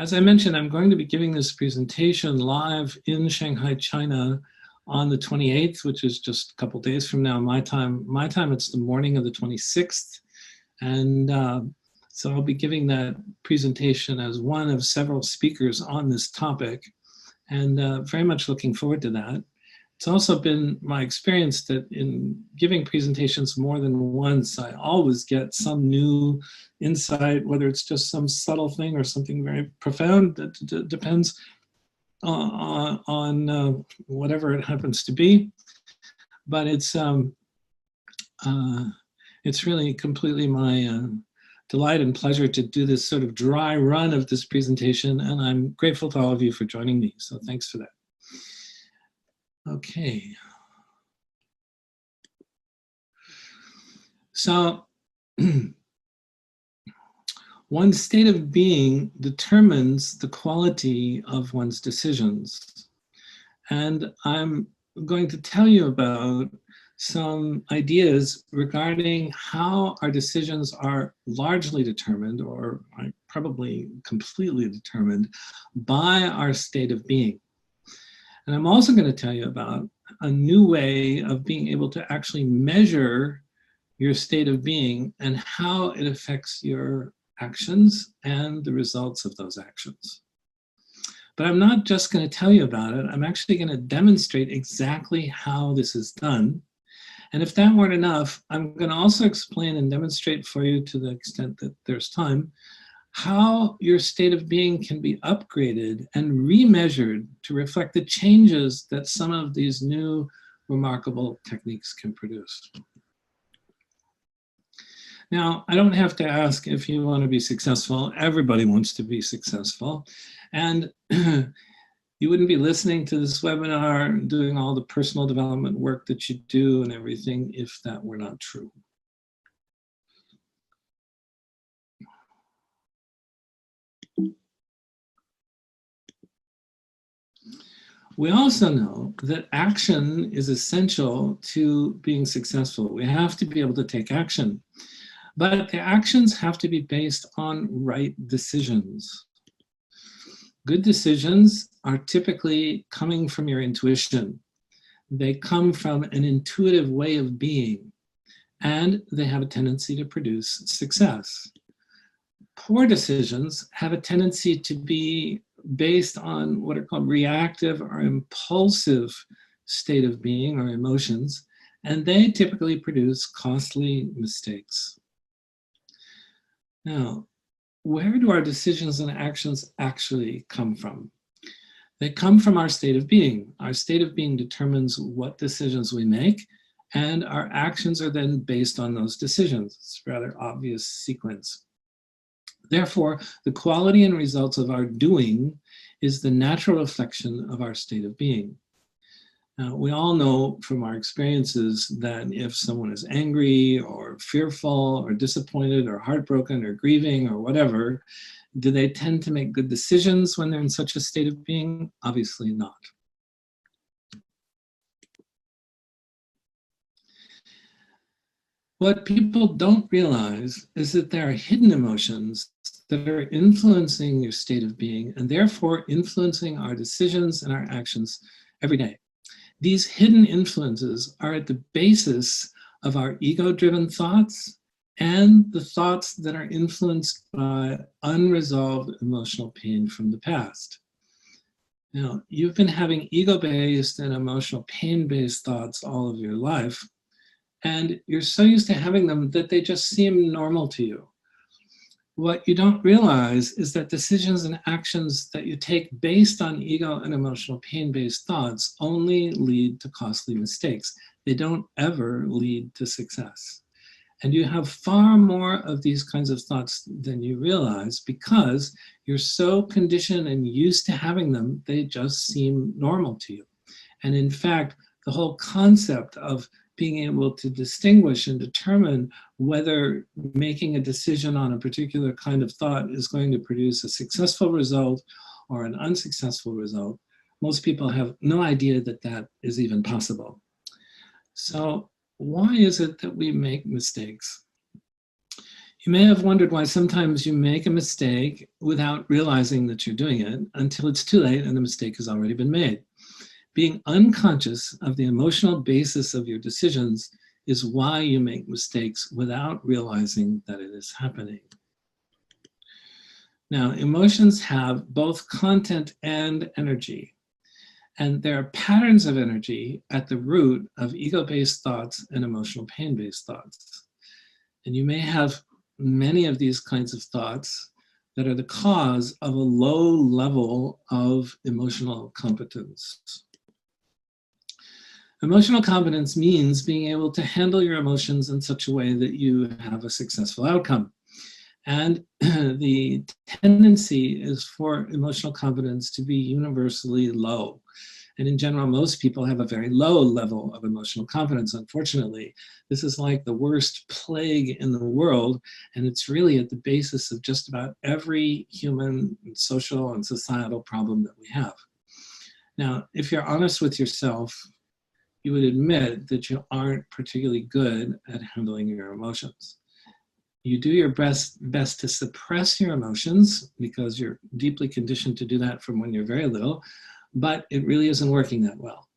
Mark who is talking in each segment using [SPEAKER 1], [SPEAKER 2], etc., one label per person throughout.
[SPEAKER 1] As I mentioned, I'm going to be giving this presentation live in Shanghai, China on the 28th, which is just a couple days from now, my time. My time, it's the morning of the 26th. And so I'll be giving that presentation as one of several speakers on this topic, and very much looking forward to that. It's also been my experience that in giving presentations more than once, I always get some new insight, whether it's just some subtle thing or something very profound that depends on whatever it happens to be. But it's really completely my delight and pleasure to do this sort of dry run of this presentation, and I'm grateful to all of you for joining me, so thanks for that. Okay. So one's state of being determines the quality of one's decisions. And I'm going to tell you about some ideas regarding how our decisions are largely determined, or probably completely determined, by our state of being. And I'm also going to tell you about a new way of being able to actually measure your state of being and how it affects your actions and the results of those actions. But I'm not just going to tell you about it. I'm actually going to demonstrate exactly how this is done. And if that weren't enough, I'm going to also explain and demonstrate for you, to the extent that there's time, how your state of being can be upgraded and remeasured to reflect the changes that some of these new remarkable techniques can produce. Now, I don't have to ask if you want to be successful. Everybody wants to be successful. And you wouldn't be listening to this webinar and doing all the personal development work that you do and everything if that were not true. We also know that action is essential to being successful. We have to be able to take action, but the actions have to be based on right decisions. Good decisions are typically coming from your intuition. They come from an intuitive way of being, and they have a tendency to produce success. Poor decisions have a tendency to be based on what are called reactive or impulsive state of being or emotions, and they typically produce costly mistakes. Now, where do our decisions and actions actually come from? They come from our state of being. Our state of being determines what decisions we make, and our actions are then based on those decisions. It's a rather obvious sequence. Therefore, the quality and results of our doing is the natural reflection of our state of being. Now, we all know from our experiences that if someone is angry or fearful or disappointed or heartbroken or grieving or whatever, do they tend to make good decisions when they're in such a state of being? Obviously not. What people don't realize is that there are hidden emotions that are influencing your state of being and therefore influencing our decisions and our actions every day. These hidden influences are at the basis of our ego-driven thoughts and the thoughts that are influenced by unresolved emotional pain from the past. Now, you've been having ego-based and emotional pain-based thoughts all of your life, and you're so used to having them that they just seem normal to you. What you don't realize is that decisions and actions that you take based on ego and emotional pain-based thoughts only lead to costly mistakes. They don't ever lead to success. And you have far more of these kinds of thoughts than you realize because you're so conditioned and used to having them, they just seem normal to you. And in fact, the whole concept of being able to distinguish and determine whether making a decision on a particular kind of thought is going to produce a successful result or an unsuccessful result, most people have no idea that that is even possible. So why is it that we make mistakes? You may have wondered why sometimes you make a mistake without realizing that you're doing it until it's too late and the mistake has already been made. Being unconscious of the emotional basis of your decisions is why you make mistakes without realizing that it is happening. Now, emotions have both content and energy, and there are patterns of energy at the root of ego-based thoughts and emotional pain-based thoughts. And you may have many of these kinds of thoughts that are the cause of a low level of emotional competence. Emotional competence means being able to handle your emotions in such a way that you have a successful outcome. And the tendency is for emotional competence to be universally low. And in general, most people have a very low level of emotional competence, unfortunately. This is like the worst plague in the world, and it's really at the basis of just about every human, social, and societal problem that we have. Now, if you're honest with yourself, you would admit that you aren't particularly good at handling your emotions. You do your best to suppress your emotions because you're deeply conditioned to do that from when you're very little, but it really isn't working that well.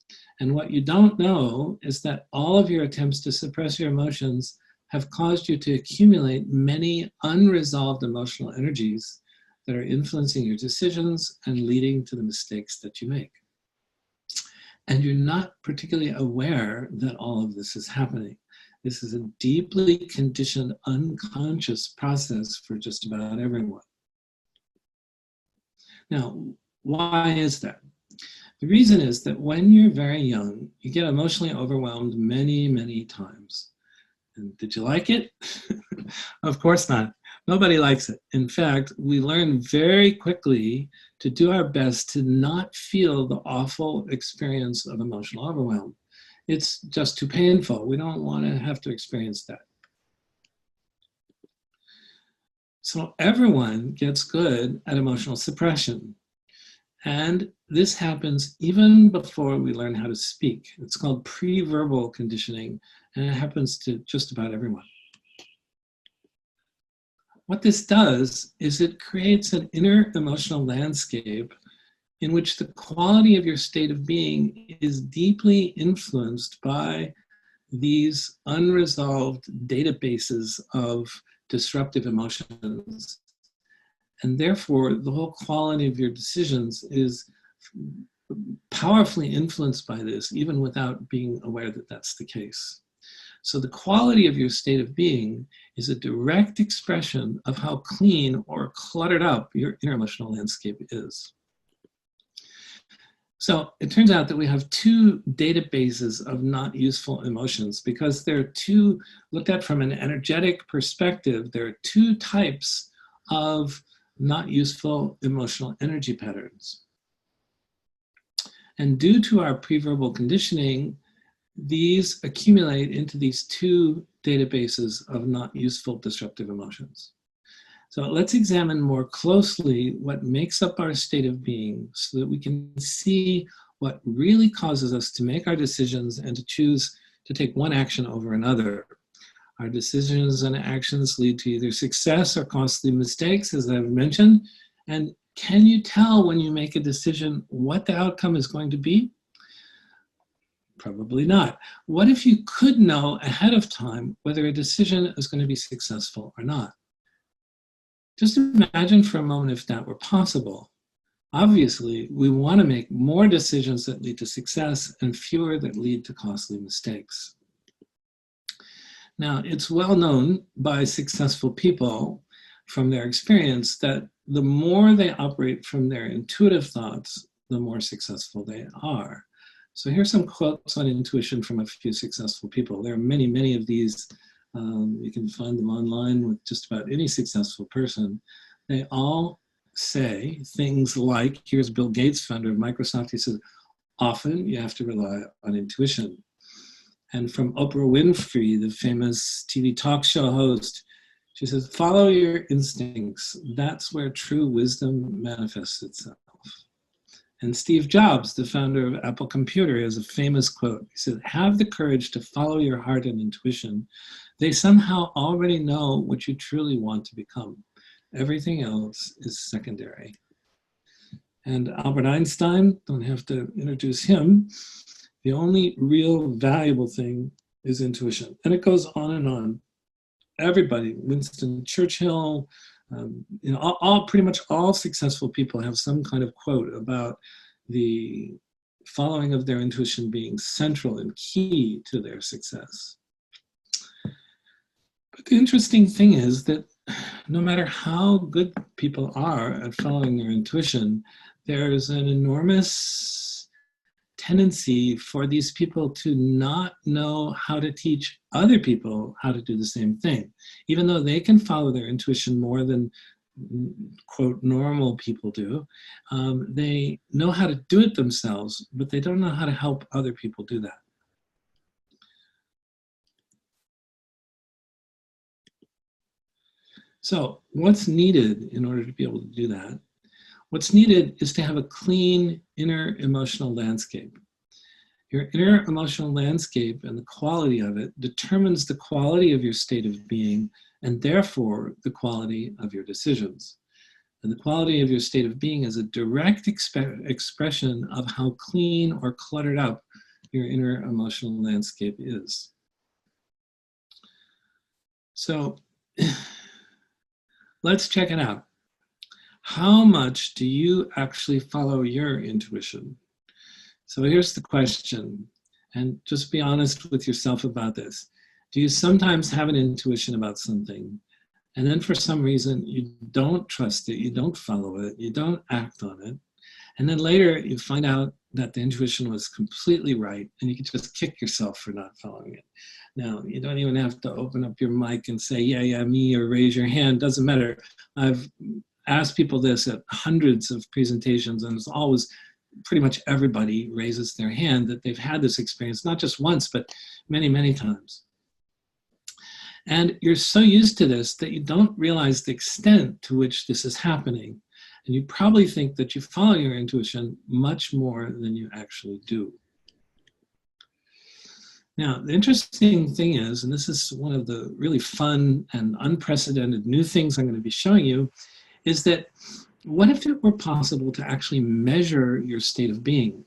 [SPEAKER 1] And what you don't know is that all of your attempts to suppress your emotions have caused you to accumulate many unresolved emotional energies that are influencing your decisions and leading to the mistakes that you make. And you're not particularly aware that all of this is happening. This is a deeply conditioned, unconscious process for just about everyone. Now, why is that? The reason is that when you're very young, you get emotionally overwhelmed many, many times. And did you like it? Of course not. Nobody likes it. In fact, we learn very quickly to do our best to not feel the awful experience of emotional overwhelm. It's just too painful. We don't want to have to experience that. So everyone gets good at emotional suppression. And this happens even before we learn how to speak. It's called pre-verbal conditioning, and it happens to just about everyone. What this does is it creates an inner emotional landscape in which the quality of your state of being is deeply influenced by these unresolved databases of disruptive emotions. And therefore, the whole quality of your decisions is powerfully influenced by this, even without being aware that that's the case. So the quality of your state of being is a direct expression of how clean or cluttered up your inner emotional landscape is. So it turns out that we have two databases of not useful emotions because there are two, looked at from an energetic perspective, there are two types of not useful emotional energy patterns. And due to our pre-verbal conditioning, these accumulate into these two databases of not useful disruptive emotions. So let's examine more closely what makes up our state of being so that we can see what really causes us to make our decisions and to choose to take one action over another. Our decisions and actions lead to either success or costly mistakes, as I've mentioned. And can you tell when you make a decision what the outcome is going to be? Probably not. What if you could know ahead of time whether a decision is going to be successful or not? Just imagine for a moment if that were possible. Obviously, we want to make more decisions that lead to success and fewer that lead to costly mistakes. Now, it's well known by successful people from their experience that the more they operate from their intuitive thoughts, the more successful they are. So here's some quotes on intuition from a few successful people. There are many, many of these. You can find them online with just about any successful person. They all say things like, here's Bill Gates, founder of Microsoft. He says, often you have to rely on intuition. And from Oprah Winfrey, the famous TV talk show host, she says, follow your instincts. That's where true wisdom manifests itself. And Steve Jobs, the founder of Apple Computer, has a famous quote. He said, "Have the courage to follow your heart and intuition. They somehow already know what you truly want to become. Everything else is secondary." And Albert Einstein, don't have to introduce him. The only real valuable thing is intuition. And it goes on and on. Everybody, Winston Churchill, pretty much all successful people have some kind of quote about the following of their intuition being central and key to their success. But the interesting thing is that no matter how good people are at following their intuition, there's an enormous tendency for these people to not know how to teach other people how to do the same thing. Even though they can follow their intuition more than, quote, normal people do, they know how to do it themselves, but they don't know how to help other people do that. So what's needed in order to be able to do that? What's needed is to have a clean inner emotional landscape. Your inner emotional landscape and the quality of it determines the quality of your state of being and therefore the quality of your decisions. And the quality of your state of being is a direct expression of how clean or cluttered up your inner emotional landscape is. So let's check it out. How much do you actually follow your intuition? So here's the question, and just be honest with yourself about this. Do you sometimes have an intuition about something, and then for some reason you don't trust it, you don't follow it, you don't act on it, and then later you find out that the intuition was completely right, and you can just kick yourself for not following it. Now, you don't even have to open up your mic and say, yeah, me, or raise your hand, doesn't matter. I've asked people this at hundreds of presentations, and it's always pretty much everybody raises their hand that they've had this experience, not just once, but many, many times. And you're so used to this that you don't realize the extent to which this is happening. And you probably think that you follow your intuition much more than you actually do. Now, the interesting thing is, and this is one of the really fun and unprecedented new things I'm going to be showing you, is that what if it were possible to actually measure your state of being?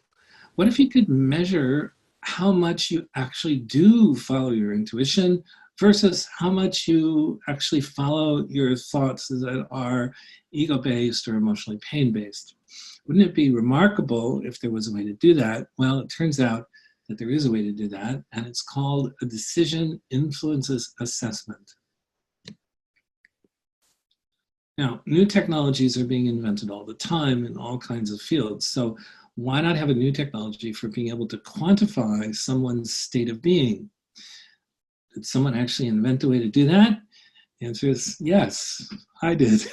[SPEAKER 1] What if you could measure how much you actually do follow your intuition versus how much you actually follow your thoughts that are ego-based or emotionally pain-based? Wouldn't it be remarkable if there was a way to do that? Well, it turns out that there is a way to do that, and it's called a decision influences assessment. Now, new technologies are being invented all the time in all kinds of fields. So why not have a new technology for being able to quantify someone's state of being? Did someone actually invent a way to do that? The answer is yes, I did.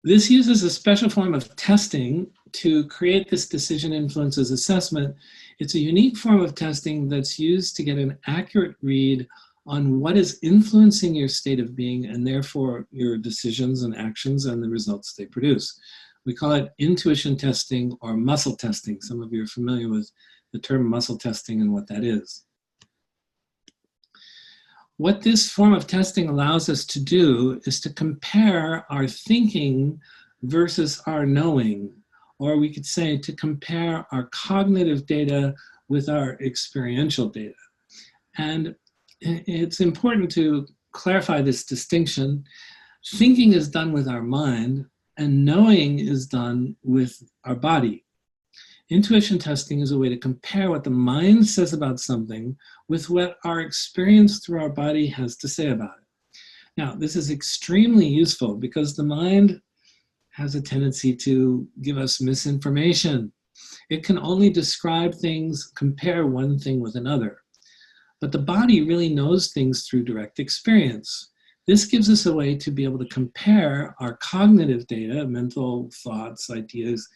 [SPEAKER 1] This uses a special form of testing to create this decision influences assessment. It's a unique form of testing that's used to get an accurate read on what is influencing your state of being and therefore your decisions and actions and the results they produce. We call it intuition testing or muscle testing. Some of you are familiar with the term muscle testing and what that is. What this form of testing allows us to do is to compare our thinking versus our knowing, or we could say to compare our cognitive data with our experiential data. And it's important to clarify this distinction. Thinking is done with our mind, and knowing is done with our body. Intuition testing is a way to compare what the mind says about something with what our experience through our body has to say about it. Now, this is extremely useful because the mind has a tendency to give us misinformation. It can only describe things, compare one thing with another. But the body really knows things through direct experience. This gives us a way to be able to compare our cognitive data, mental thoughts, ideas,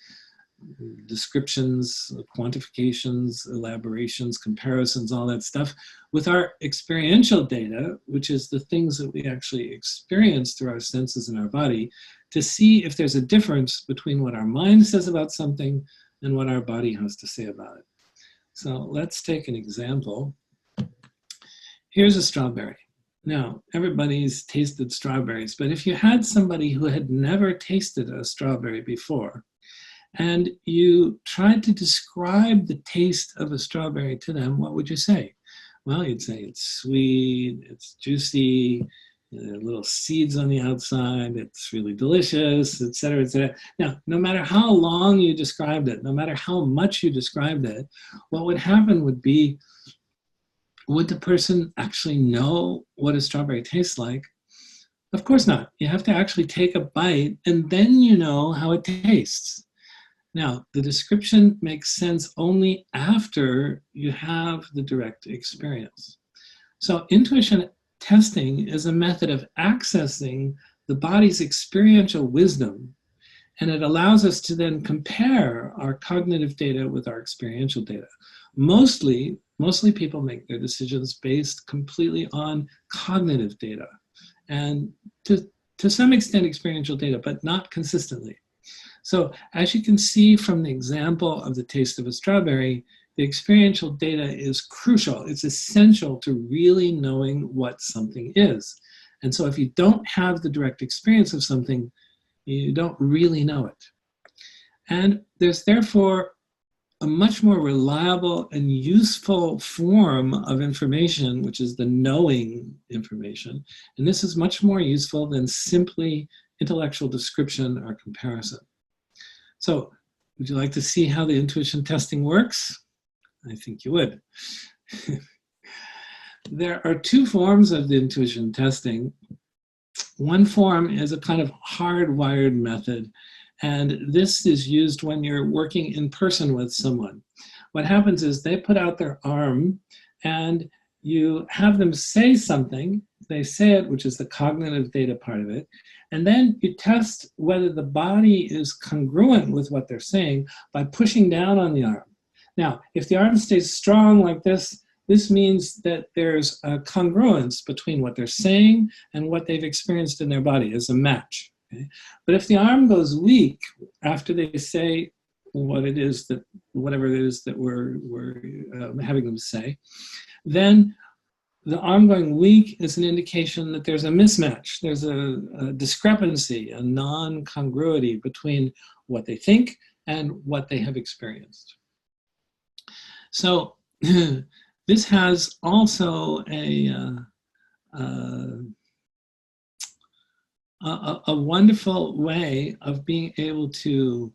[SPEAKER 1] descriptions, quantifications, elaborations, comparisons, all that stuff, with our experiential data, which is the things that we actually experience through our senses in our body, to see if there's a difference between what our mind says about something and what our body has to say about it. So let's take an example. Here's a strawberry. Now, everybody's tasted strawberries, but if you had somebody who had never tasted a strawberry before, and you tried to describe the taste of a strawberry to them, what would you say? Well, you'd say it's sweet, it's juicy, little seeds on the outside, it's really delicious, et cetera, et cetera. Now, no matter how long you described it, no matter how much you described it, what would happen would be, would the person actually know what a strawberry tastes like? Of course not. You have to actually take a bite, and then you know how it tastes. Now, the description makes sense only after you have the direct experience. So intuition testing is a method of accessing the body's experiential wisdom, and it allows us to then compare our cognitive data with our experiential data. Mostly people make their decisions based completely on cognitive data, and to some extent experiential data, but not consistently. So as you can see from the example of the taste of a strawberry, the experiential data is crucial. It's essential to really knowing what something is. And so if you don't have the direct experience of something, you don't really know it. And there's therefore a much more reliable and useful form of information, which is the knowing information. And this is much more useful than simply intellectual description or comparison. So, would you like to see how the intuition testing works? I think you would. There are two forms of the intuition testing. One form is a kind of hardwired method, and this is used when you're working in person with someone. What happens is they put out their arm, and you have them say something. They say it, which is the cognitive data part of it. And then you test whether the body is congruent with what they're saying by pushing down on the arm. Now, if the arm stays strong like this, this means that there's a congruence between what they're saying and what they've experienced in their body as a match. Okay? But if the arm goes weak after they say what it is that, whatever it is that we're having them say, then the arm going weak is an indication that there's a mismatch. There's a discrepancy, a non-congruity between what they think and what they have experienced. So this has also a wonderful way of being able to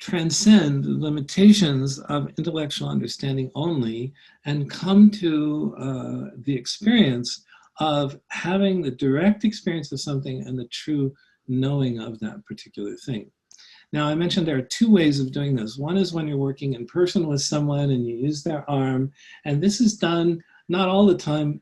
[SPEAKER 1] transcend the limitations of intellectual understanding only and come to the experience of having the direct experience of something and the true knowing of that particular thing. Now, I mentioned there are two ways of doing this. One is when you're working in person with someone and you use their arm, and this is done not all the time,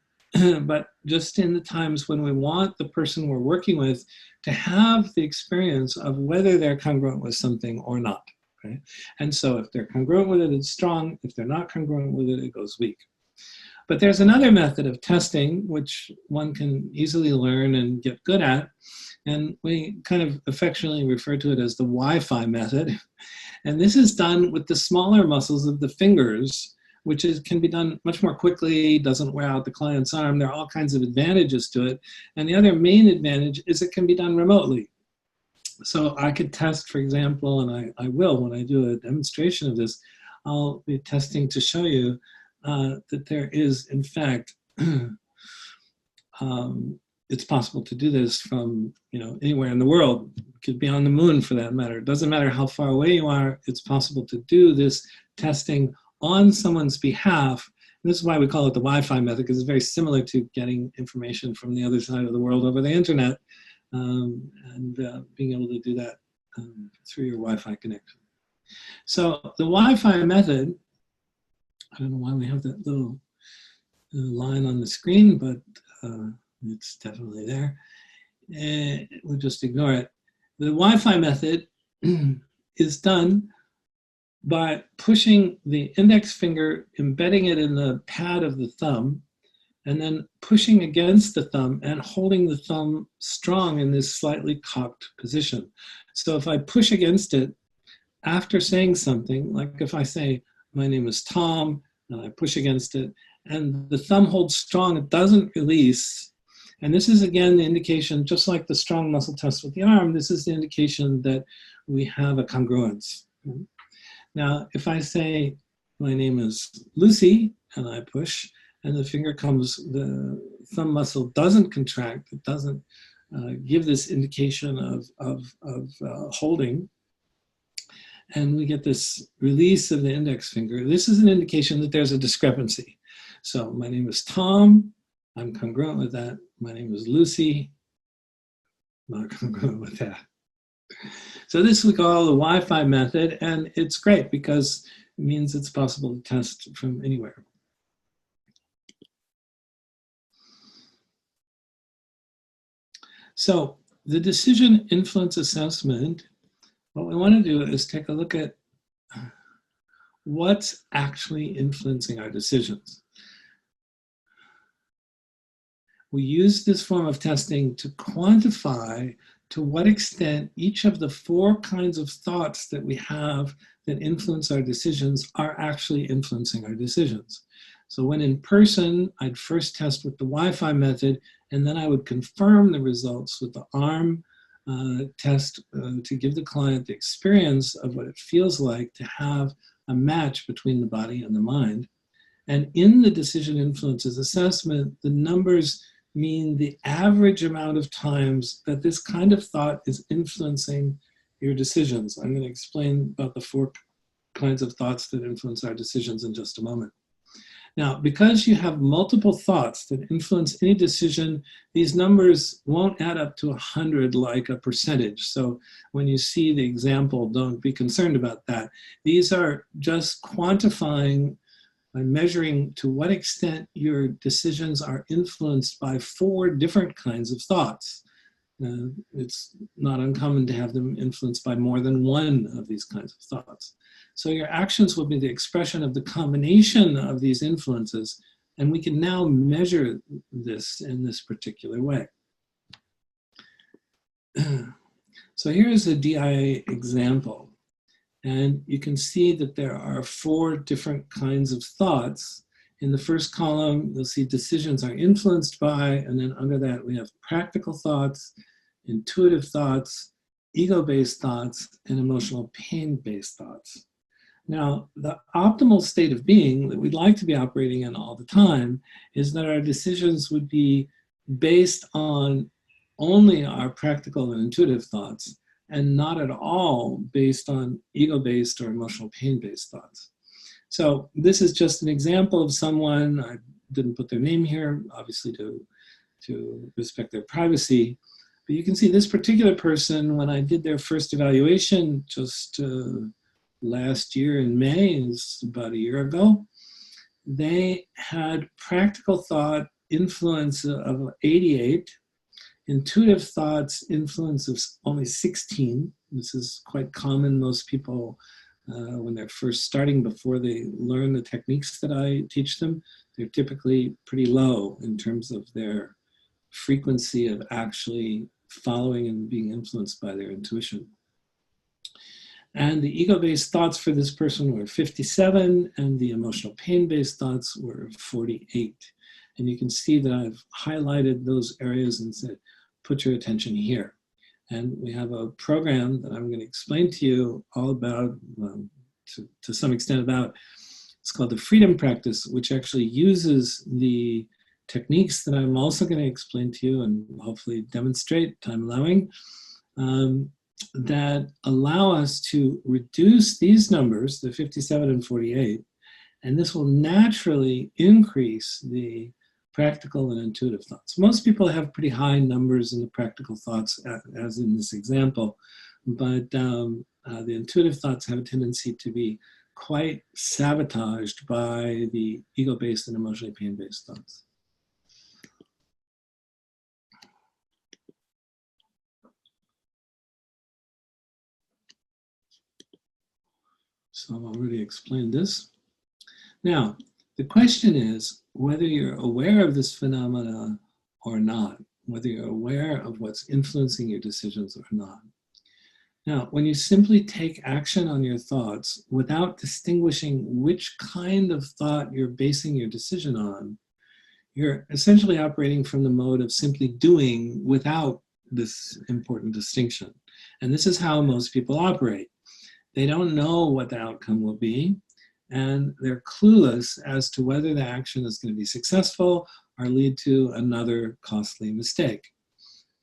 [SPEAKER 1] but just in the times when we want the person we're working with to have the experience of whether they're congruent with something or not. Okay? And so if they're congruent with it, it's strong. If they're not congruent with it, it goes weak. But there's another method of testing which one can easily learn and get good at. And we kind of affectionately refer to it as the Wi-Fi method. And this is done with the smaller muscles of the fingers, which can be done much more quickly, doesn't wear out the client's arm. There are all kinds of advantages to it. And the other main advantage is it can be done remotely. So I could test, for example, and I will when I do a demonstration of this, I'll be testing to show you that there is, in fact, it's possible to do this from anywhere in the world. It could be on the moon for that matter. It doesn't matter how far away you are, it's possible to do this testing on someone's behalf. And this is why we call it the Wi-Fi method, because it's very similar to getting information from the other side of the world over the internet, and being able to do that through your Wi-Fi connection. So the Wi-Fi method, I don't know why we have that little line on the screen, but it's definitely there. We'll just ignore it. The Wi-Fi method is done by pushing the index finger, embedding it in the pad of the thumb, and then pushing against the thumb and holding the thumb strong in this slightly cocked position. So if I push against it after saying something, like if I say, my name is Tom, and I push against it, and the thumb holds strong, it doesn't release. And this is, again, the indication, just like the strong muscle test with the arm, this is the indication that we have a congruence. Now, if I say, my name is Lucy, and I push, and the finger comes, the thumb muscle doesn't contract, it doesn't give this indication of holding, and we get this release of the index finger. This is an indication that there's a discrepancy. So my name is Tom, I'm congruent with that. My name is Lucy, not congruent with that. So this we call the Wi-Fi method, and it's great because it means it's possible to test from anywhere. So the decision influence assessment, what we want to do is take a look at what's actually influencing our decisions. We use this form of testing to quantify to what extent each of the 4 kinds of thoughts that we have that influence our decisions are actually influencing our decisions. So when in person, I'd first test with the Wi-Fi method, and then I would confirm the results with the arm test to give the client the experience of what it feels like to have a match between the body and the mind. And in the decision influences assessment, the numbers mean the average amount of times that this kind of thought is influencing your decisions. I'm going to explain about the 4 kinds of thoughts that influence our decisions in just a moment. Now, because you have multiple thoughts that influence any decision, these numbers won't add up to 100 like a percentage. So when you see the example, don't be concerned about that. These are just quantifying by measuring to what extent your decisions are influenced by 4 different kinds of thoughts. It's not uncommon to have them influenced by more than 1 of these kinds of thoughts. So your actions will be the expression of the combination of these influences, and we can now measure this in this particular way. So here's a DIA example. And you can see that there are 4 different kinds of thoughts. In the first column, you'll see decisions are influenced by, and then under that we have practical thoughts, intuitive thoughts, ego-based thoughts, and emotional pain-based thoughts. Now, the optimal state of being that we'd like to be operating in all the time is that our decisions would be based on only our practical and intuitive thoughts, and not at all based on ego-based or emotional pain-based thoughts. So this is just an example of someone, I didn't put their name here, obviously to respect their privacy, but you can see this particular person, when I did their first evaluation just last year in May, it's about a year ago, they had practical thought influence of 88, intuitive thoughts influence of only 16. This is quite common. Most people, when they're first starting, before they learn the techniques that I teach them, they're typically pretty low in terms of their frequency of actually following and being influenced by their intuition. And the ego-based thoughts for this person were 57, and the emotional pain-based thoughts were 48. And you can see that I've highlighted those areas and said, put your attention here. And we have a program that I'm going to explain to you all about, to some extent about, it's called the Freedom Practice, which actually uses the techniques that I'm also going to explain to you and hopefully demonstrate, time allowing, that allow us to reduce these numbers, the 57 and 48, and this will naturally increase the practical and intuitive thoughts. Most people have pretty high numbers in the practical thoughts, as in this example, but the intuitive thoughts have a tendency to be quite sabotaged by the ego-based and emotionally pain-based thoughts. So I've already explained this. Now, the question is whether you're aware of this phenomena or not, whether you're aware of what's influencing your decisions or not. Now, when you simply take action on your thoughts without distinguishing which kind of thought you're basing your decision on, you're essentially operating from the mode of simply doing without this important distinction. And this is how most people operate. They don't know what the outcome will be, and they're clueless as to whether the action is going to be successful or lead to another costly mistake.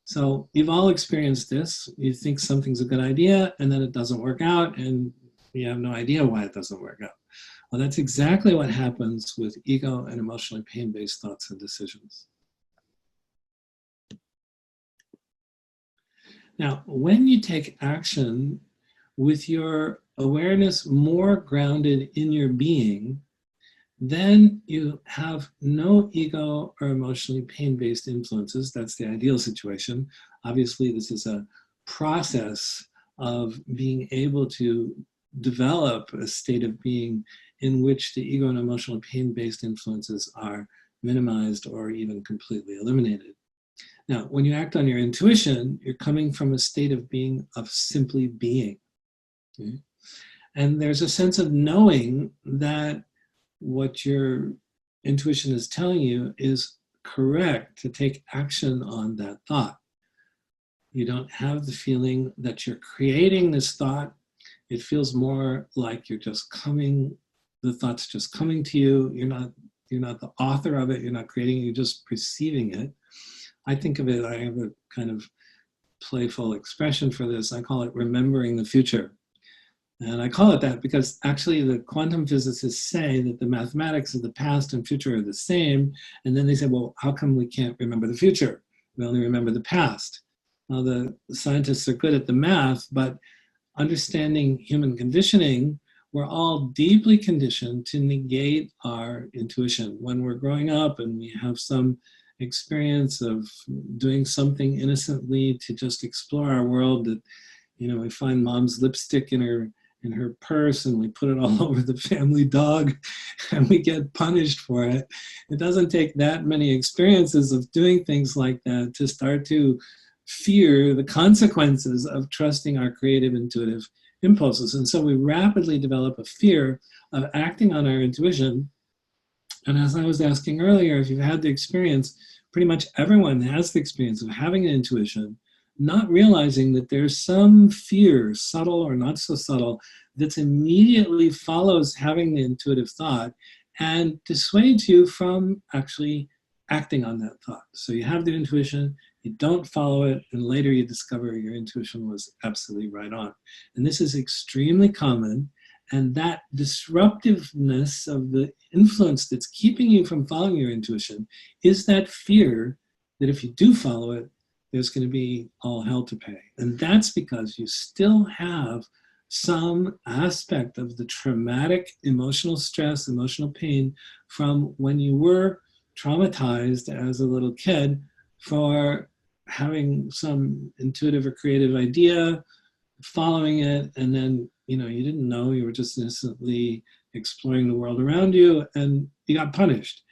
[SPEAKER 1] So you've all experienced this. You think something's a good idea, and then it doesn't work out, and you have no idea why it doesn't work out. Well, that's exactly what happens with ego and emotionally pain-based thoughts and decisions. Now, when you take action with your awareness more grounded in your being, then you have no ego or emotionally pain-based influences. That's the ideal situation. Obviously, this is a process of being able to develop a state of being in which the ego and emotional pain-based influences are minimized or even completely eliminated. Now, when you act on your intuition, you're coming from a state of being of simply being. Okay? And there's a sense of knowing that what your intuition is telling you is correct to take action on that thought. You don't have the feeling that you're creating this thought. It feels more like you're just coming, the thought's just coming to you. You're not the author of it. You're not creating it. You're just perceiving it. I think of it, I have a kind of playful expression for this. I call it remembering the future. And I call it that because actually the quantum physicists say that the mathematics of the past and future are the same. And then they say, well, how come we can't remember the future? We only remember the past. Now, the scientists are good at the math, but understanding human conditioning, we're all deeply conditioned to negate our intuition. When we're growing up and we have some experience of doing something innocently to just explore our world, that, you know, we find mom's lipstick in her purse and we put it all over the family dog and we get punished for it. It doesn't take that many experiences of doing things like that to start to fear the consequences of trusting our creative, intuitive impulses. And so we rapidly develop a fear of acting on our intuition. And as I was asking earlier, if you've had the experience, pretty much everyone has the experience of having an intuition, not realizing that there's some fear, subtle or not so subtle, that immediately follows having the intuitive thought and dissuades you from actually acting on that thought. So you have the intuition, you don't follow it, and later you discover your intuition was absolutely right on. And this is extremely common. And that disruptiveness of the influence that's keeping you from following your intuition is that fear that if you do follow it, there's going to be all hell to pay. And that's because you still have some aspect of the traumatic emotional stress, emotional pain from when you were traumatized as a little kid for having some intuitive or creative idea, following it, and then, you know, you didn't know, you were just innocently exploring the world around you and you got punished.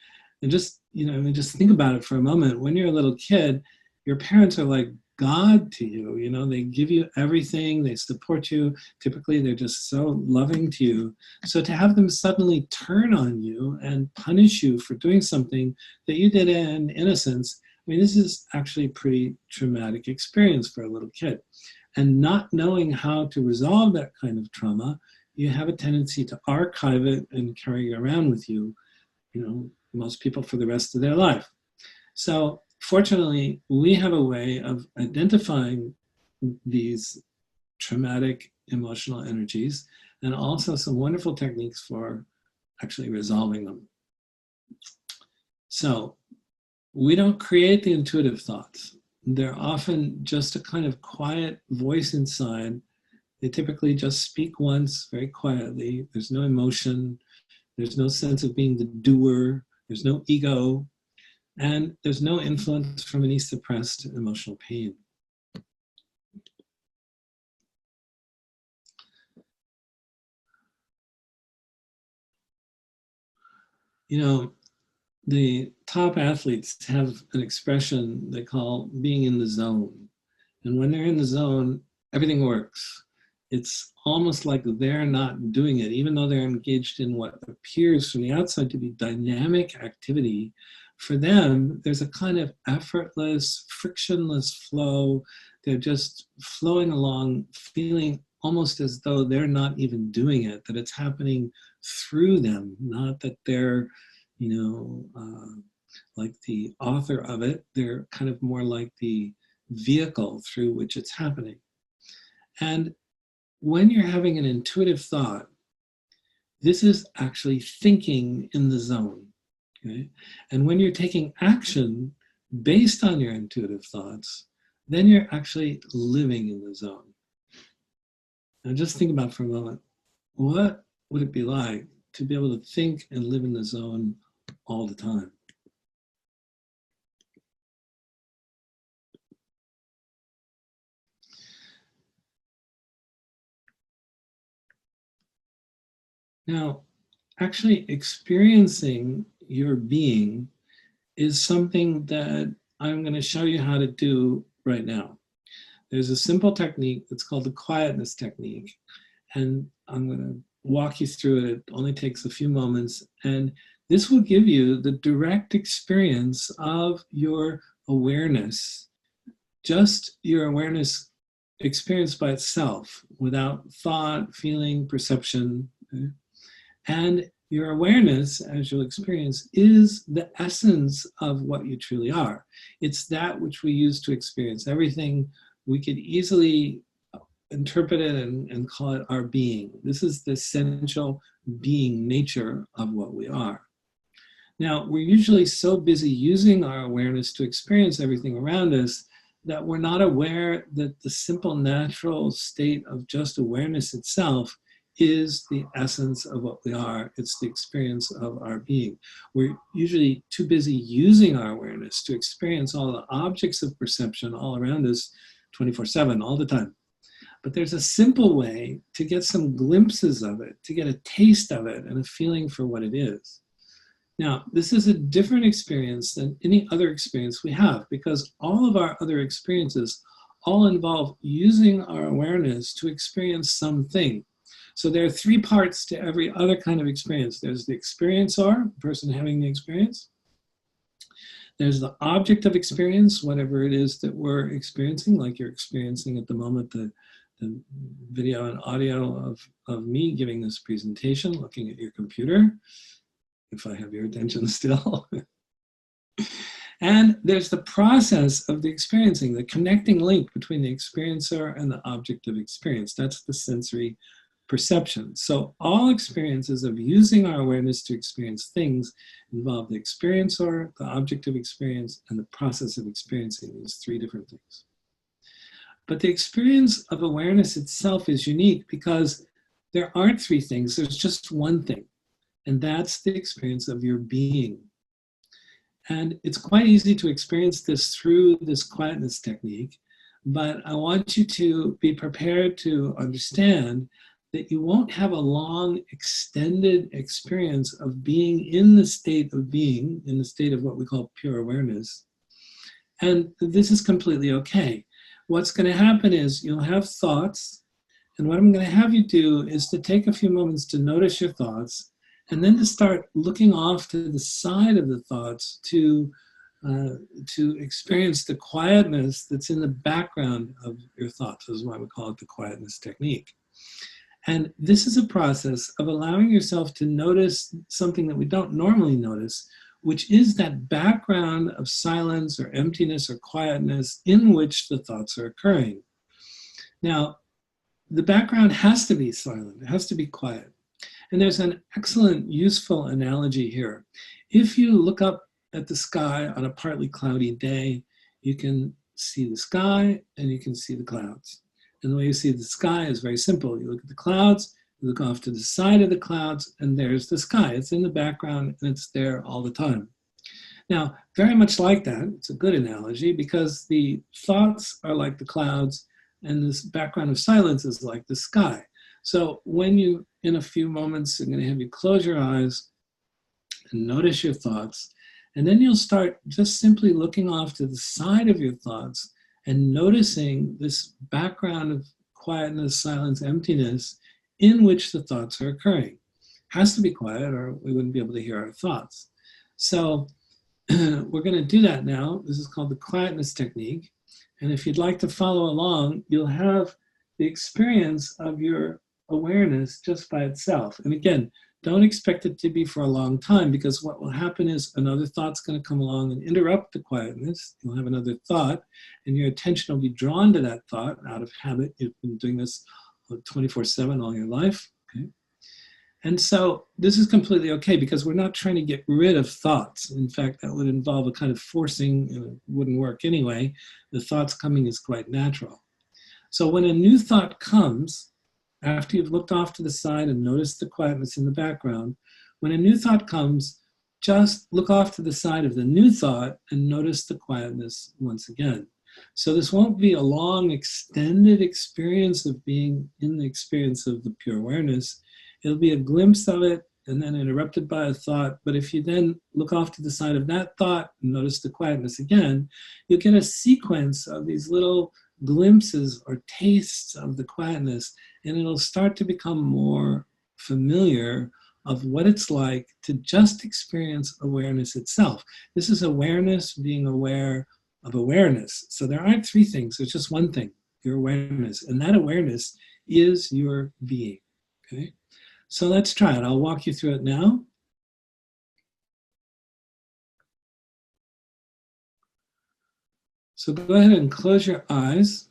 [SPEAKER 1] And just, you know, I mean, just think about it for a moment. When you're a little kid, your parents are like God to you, you know, they give you everything, they support you. Typically, they're just so loving to you. So to have them suddenly turn on you and punish you for doing something that you did in innocence, I mean, this is actually a pretty traumatic experience for a little kid. And not knowing how to resolve that kind of trauma, you have a tendency to archive it and carry it around with you, you know, most people for the rest of their life. So fortunately, we have a way of identifying these traumatic emotional energies and also some wonderful techniques for actually resolving them. So we don't create the intuitive thoughts. They're often just a kind of quiet voice inside. They typically just speak once very quietly. There's no emotion. There's no sense of being the doer. There's no ego. And there's no influence from any suppressed emotional pain. You know, the top athletes have an expression they call being in the zone. And when they're in the zone, everything works. It's almost like they're not doing it, even though they're engaged in what appears from the outside to be dynamic activity. For them, there's a kind of effortless, frictionless flow. They're just flowing along, feeling almost as though they're not even doing it, that it's happening through them, not that they're, like the author of it. They're kind of more like the vehicle through which it's happening. And when you're having an intuitive thought, this is actually thinking in the zone. Okay? And when you're taking action based on your intuitive thoughts, then you're actually living in the zone. Now just think about for a moment, what would it be like to be able to think and live in the zone all the time? Now, actually experiencing your being is something that I'm going to show you how to do right now. There's a simple technique that's called the quietness technique, and I'm going to walk you through it. It only takes a few moments, and this will give you the direct experience of your awareness, just your awareness experienced by itself, without thought, feeling, perception. Okay? And your awareness, as you'll experience, is the essence of what you truly are. It's that which we use to experience everything. We could easily interpret it and call it our being. This is the essential being nature of what we are. Now, we're usually so busy using our awareness to experience everything around us that we're not aware that the simple natural state of just awareness itself is the essence of what we are. It's the experience of our being. We're usually too busy using our awareness to experience all the objects of perception all around us 24/7, all the time. But there's a simple way to get some glimpses of it, to get a taste of it and a feeling for what it is. Now, this is a different experience than any other experience we have, because all of our other experiences all involve using our awareness to experience something. So there are three parts to every other kind of experience. There's the experiencer, the person having the experience. There's the object of experience, whatever it is that we're experiencing, like you're experiencing at the moment, the video and audio of me giving this presentation, looking at your computer, if I have your attention still. And there's the process of the experiencing, the connecting link between the experiencer and the object of experience. That's the sensory perception. So all experiences of using our awareness to experience things involve the experiencer, the object of experience, and the process of experiencing these three different things. But the experience of awareness itself is unique because there aren't three things, there's just one thing. And that's the experience of your being. And it's quite easy to experience this through this quietness technique, but I want you to be prepared to understand that you won't have a long, extended experience of being in the state of being, in the state of what we call pure awareness. And this is completely okay. What's going to happen is you'll have thoughts, and what I'm going to have you do is to take a few moments to notice your thoughts, and then to start looking off to the side of the thoughts to experience the quietness that's in the background of your thoughts. This is why we call it the quietness technique. And this is a process of allowing yourself to notice something that we don't normally notice, which is that background of silence or emptiness or quietness in which the thoughts are occurring. Now, the background has to be silent, it has to be quiet. And there's an excellent, useful analogy here. If you look up at the sky on a partly cloudy day, you can see the sky and you can see the clouds. And the way you see the sky is very simple. You look at the clouds, you look off to the side of the clouds, and there's the sky. It's in the background and it's there all the time. Now, very much like that, it's a good analogy because the thoughts are like the clouds and this background of silence is like the sky. So when you, in a few moments, I'm going to have you close your eyes and notice your thoughts. And then you'll start just simply looking off to the side of your thoughts and noticing this background of quietness, silence, emptiness in which the thoughts are occurring. Has to be quiet or we wouldn't be able to hear our thoughts. So we're going to do that now. This is called the quietness technique. And if you'd like to follow along, you'll have the experience of your awareness just by itself. And again, don't expect it to be for a long time, because what will happen is another thought's going to come along and interrupt the quietness. You'll have another thought, and your attention will be drawn to that thought out of habit. You've been doing this 24/7 all your life. Okay? And so this is completely okay, because we're not trying to get rid of thoughts. In fact, that would involve a kind of forcing, and it wouldn't work anyway. The thoughts coming is quite natural. So when a new thought comes, after you've looked off to the side and noticed the quietness in the background, when a new thought comes, just look off to the side of the new thought and notice the quietness once again. So this won't be a long, extended experience of being in the experience of the pure awareness. It'll be a glimpse of it and then interrupted by a thought. But if you then look off to the side of that thought and notice the quietness again, you'll get a sequence of these little glimpses or tastes of the quietness, and it'll start to become more familiar of what it's like to just experience awareness itself. This is awareness being aware of awareness. So there aren't three things, there's just one thing, your awareness. And that awareness is your being, okay? So let's try it. I'll walk you through it now. So go ahead and close your eyes.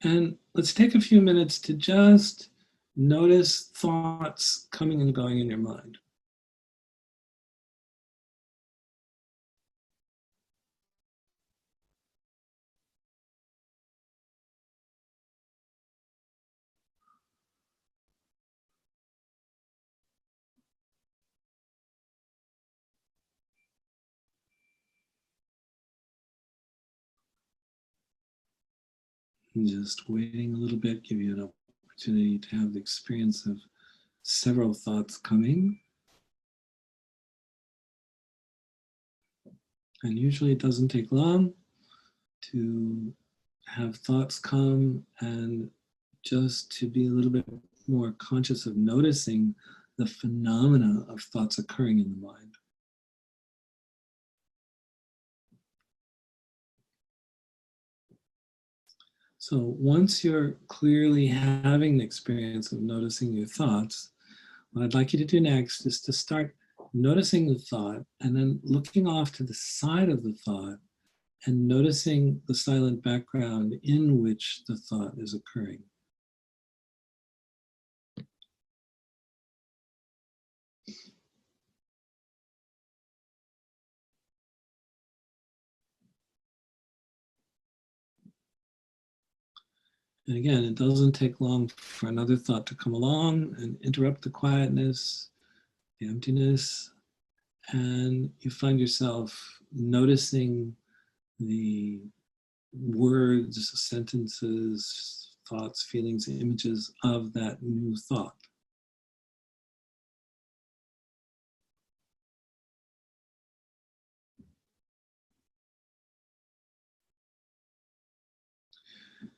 [SPEAKER 1] And let's take a few minutes to just notice thoughts coming and going in your mind. And just waiting a little bit, give you an opportunity to have the experience of several thoughts coming. And usually it doesn't take long to have thoughts come, and just to be a little bit more conscious of noticing the phenomena of thoughts occurring in the mind. So once you're clearly having the experience of noticing your thoughts, what I'd like you to do next is to start noticing the thought and then looking off to the side of the thought and noticing the silent background in which the thought is occurring. And again, it doesn't take long for another thought to come along and interrupt the quietness, the emptiness, and you find yourself noticing the words, sentences, thoughts, feelings, images of that new thought.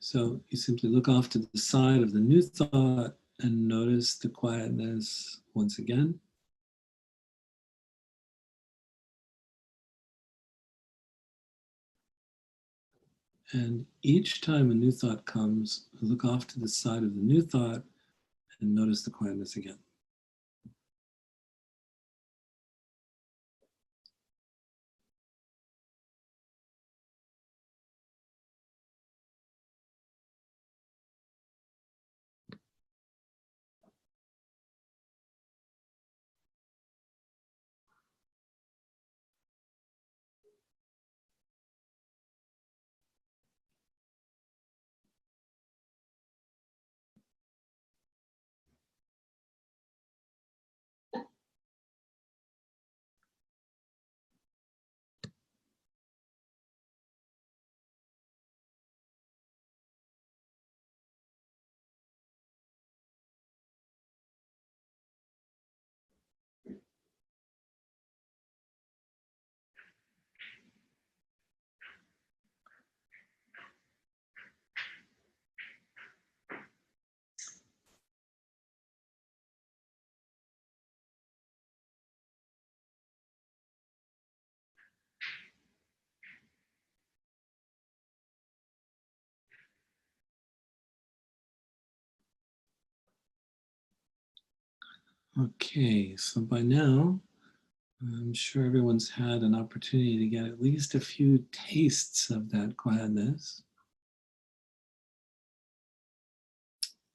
[SPEAKER 1] So you simply look off to the side of the new thought and notice the quietness once again. And each time a new thought comes, look off to the side of the new thought and notice the quietness again. Okay, so by now, I'm sure everyone's had an opportunity to get at least a few tastes of that quietness.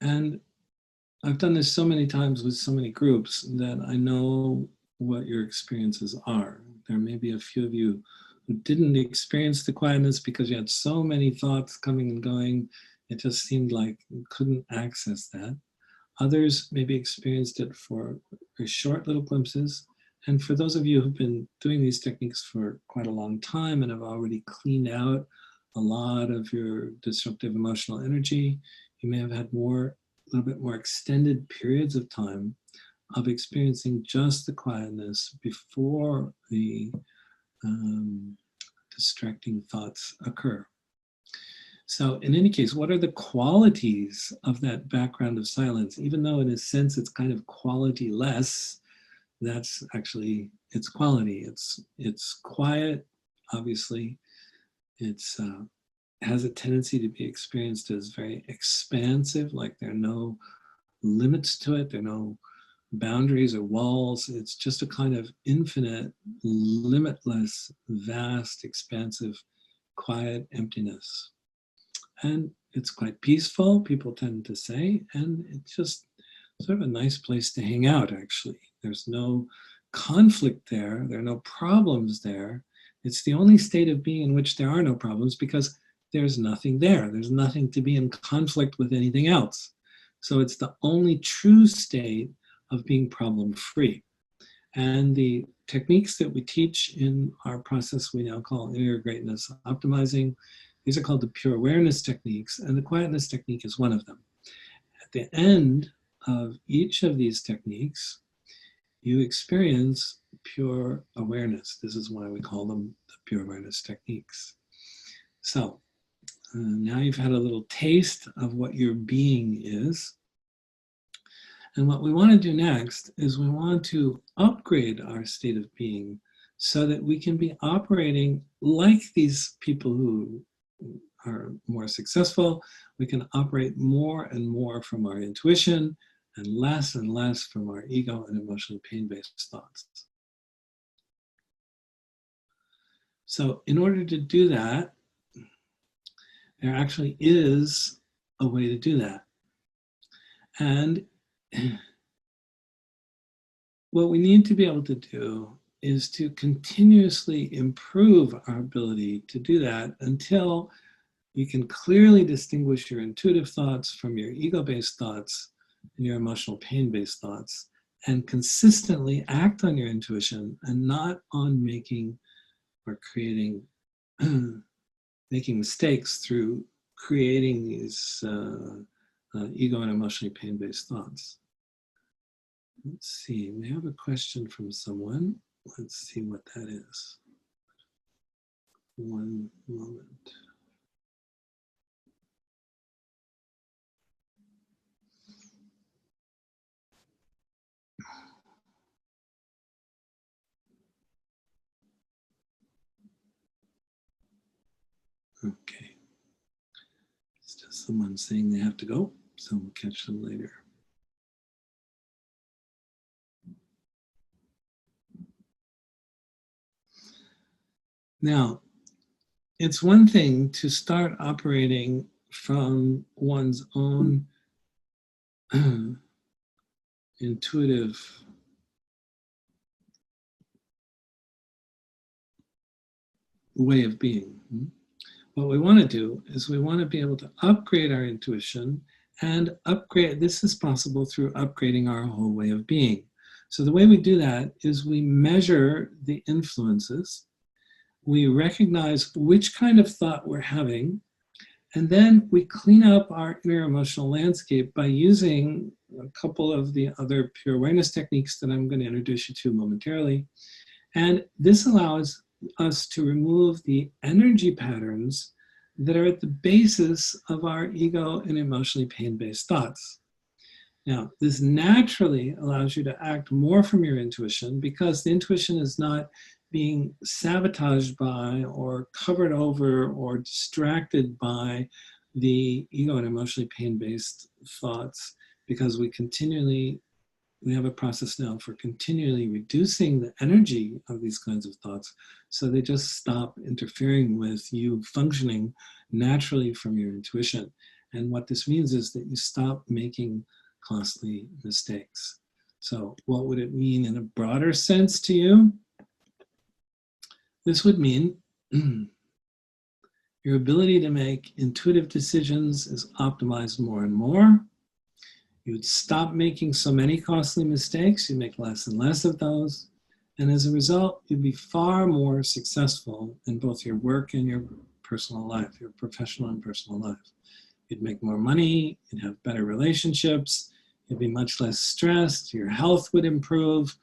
[SPEAKER 1] And I've done this so many times with so many groups that I know what your experiences are. There may be a few of you who didn't experience the quietness because you had so many thoughts coming and going. It just seemed like you couldn't access that. Others maybe experienced it for very short little glimpses. And for those of you who've been doing these techniques for quite a long time and have already cleaned out a lot of your disruptive emotional energy, you may have had a little bit more extended periods of time of experiencing just the quietness before the distracting thoughts occur. So in any case, what are the qualities of that background of silence? Even though in a sense it's kind of quality less, that's actually its quality. It's quiet, obviously. It's has a tendency to be experienced as very expansive, like there are no limits to it, there are no boundaries or walls. It's just a kind of infinite, limitless, vast, expansive, quiet emptiness. And it's quite peaceful, people tend to say, and it's just sort of a nice place to hang out, actually. There's no conflict there, there are no problems there. It's the only state of being in which there are no problems because there's nothing there. There's nothing to be in conflict with anything else. So it's the only true state of being problem-free. And the techniques that we teach in our process we now call inner greatness optimizing, these are called the pure awareness techniques, and the quietness technique is one of them. At the end of each of these techniques, you experience pure awareness. This is why we call them the pure awareness techniques. So now you've had a little taste of what your being is. And what we want to do next is we want to upgrade our state of being so that we can be operating like these people who are more successful. We can operate more and more from our intuition and less from our ego and emotionally pain-based thoughts. So in order to do that, there actually is a way to do that. And what we need to be able to do is to continuously improve our ability to do that until you can clearly distinguish your intuitive thoughts from your ego-based thoughts and your emotional pain-based thoughts, and consistently act on your intuition and not on making or creating, making mistakes through creating these ego and emotionally pain-based thoughts. Let's see, we have a question from someone. Let's see what that is. One moment. Okay. It's just someone saying they have to go, so we'll catch them later. Now, it's one thing to start operating from one's own intuitive way of being. What we want to do is we want to be able to upgrade our intuition, and upgrade, this is possible through upgrading our whole way of being. So the way we do that is we measure the influences, we recognize which kind of thought we're having, and then we clean up our inner emotional landscape by using a couple of the other pure awareness techniques that I'm going to introduce you to momentarily. And this allows us to remove the energy patterns that are at the basis of our ego and emotionally pain-based thoughts. Now, this naturally allows you to act more from your intuition because the intuition is not being sabotaged by or covered over or distracted by the ego and emotionally pain-based thoughts, because we continually we have a process now for continually reducing the energy of these kinds of thoughts so they just stop interfering with you functioning naturally from your intuition. And what this means is that you stop making costly mistakes. So what would it mean in a broader sense to you? This would mean your ability to make intuitive decisions is optimized more and more. You would stop making so many costly mistakes. You make less and less of those. And as a result, you'd be far more successful in both your work and your personal life, your professional and personal life. You'd make more money, you'd have better relationships, you'd be much less stressed, your health would improve,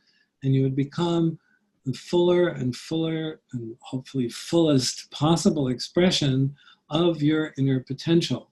[SPEAKER 1] and you would become the fuller and fuller and hopefully fullest possible expression of your inner potential.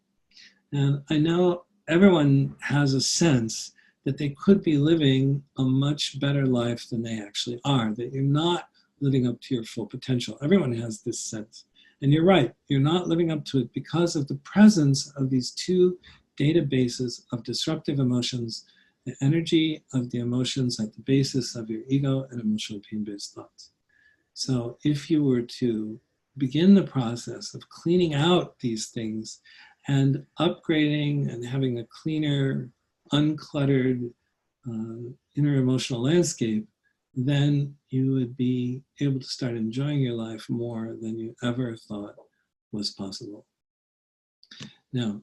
[SPEAKER 1] And I know everyone has a sense that they could be living a much better life than they actually are, that you're not living up to your full potential. Everyone has this sense. And you're right, you're not living up to it because of the presence of these two databases of disruptive emotions, the energy of the emotions at the basis of your ego and emotional pain-based thoughts. So if you were to begin the process of cleaning out these things and upgrading and having a cleaner, uncluttered inner emotional landscape, then you would be able to start enjoying your life more than you ever thought was possible. Now,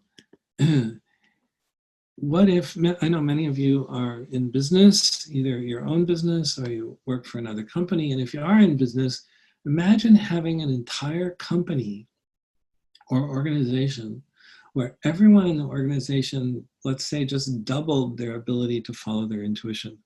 [SPEAKER 1] what if, I know many of you are in business, either your own business or you work for another company, and if you are in business, imagine having an entire company or organization where everyone in the organization, let's say, just doubled their ability to follow their intuition.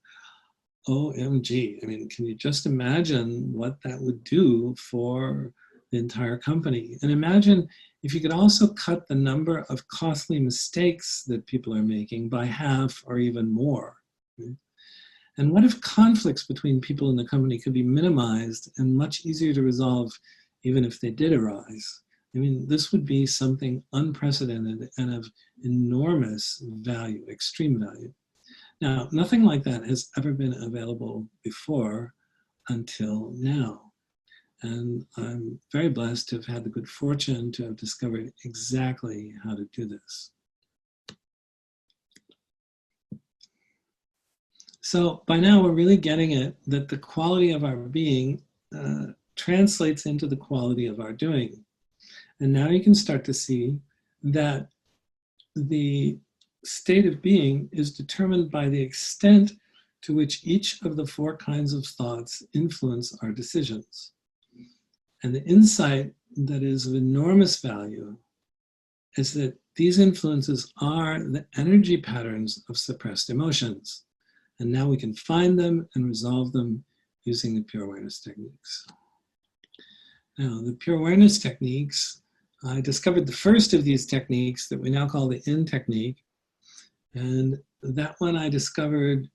[SPEAKER 1] OMG, I mean, can you just imagine what that would do for the entire company? And imagine if you could also cut the number of costly mistakes that people are making by half or even more. Right? And what if conflicts between people in the company could be minimized and much easier to resolve even if they did arise? I mean, this would be something unprecedented and of enormous value, extreme value. Now, nothing like that has ever been available before until now. And I'm very blessed to have had the good fortune to have discovered exactly how to do this. So by now we're really getting it that the quality of our being translates into the quality of our doing. And now you can start to see that the state of being is determined by the extent to which each of the four kinds of thoughts influence our decisions. And the insight that is of enormous value is that these influences are the energy patterns of suppressed emotions. And now we can find them and resolve them using the pure awareness techniques. Now, the pure awareness techniques, I discovered the first of these techniques that we now call the In technique. And that one I discovered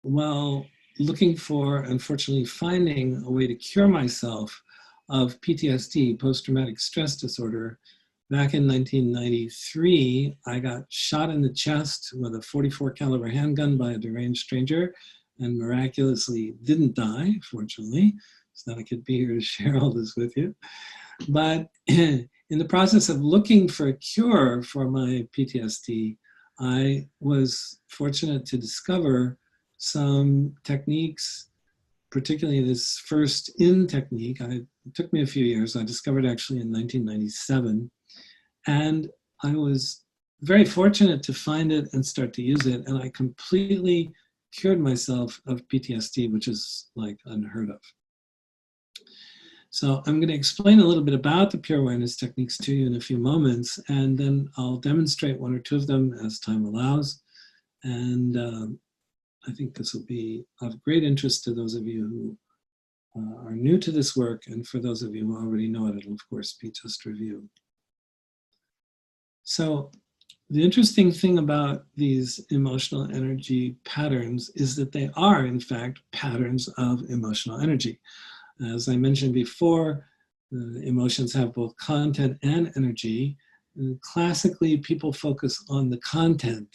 [SPEAKER 1] while looking for, unfortunately, finding a way to cure myself of PTSD, post-traumatic stress disorder. Back in 1993, I got shot in the chest with a 44 caliber handgun by a deranged stranger and miraculously didn't die, fortunately, so that I could be here to share all this with you. But in the process of looking for a cure for my PTSD, I was fortunate to discover some techniques, particularly this first In technique. It took me a few years. I discovered actually in 1997. And I was very fortunate to find it and start to use it. And I completely cured myself of PTSD, which is like unheard of. So I'm going to explain a little bit about the pure awareness techniques to you in a few moments, and then I'll demonstrate one or two of them as time allows. And I think this will be of great interest to those of you who are new to this work, and for those of you who already know it, it'll of course be just review. So the interesting thing about these emotional energy patterns is that they are, in fact, patterns of emotional energy. As I mentioned before, emotions have both content and energy. And classically, people focus on the content.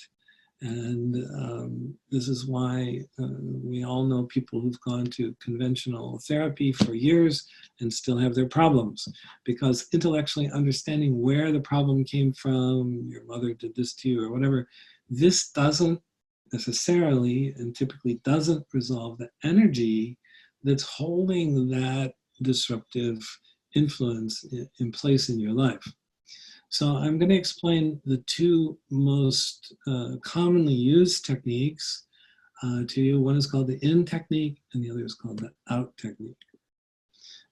[SPEAKER 1] And this is why we all know people who've gone to conventional therapy for years and still have their problems, because intellectually understanding where the problem came from, your mother did this to you or whatever, this doesn't necessarily and typically doesn't resolve the energy that's holding that disruptive influence in place in your life. So I'm going to explain the two most commonly used techniques to you. One is called the in technique and the other is called the out technique.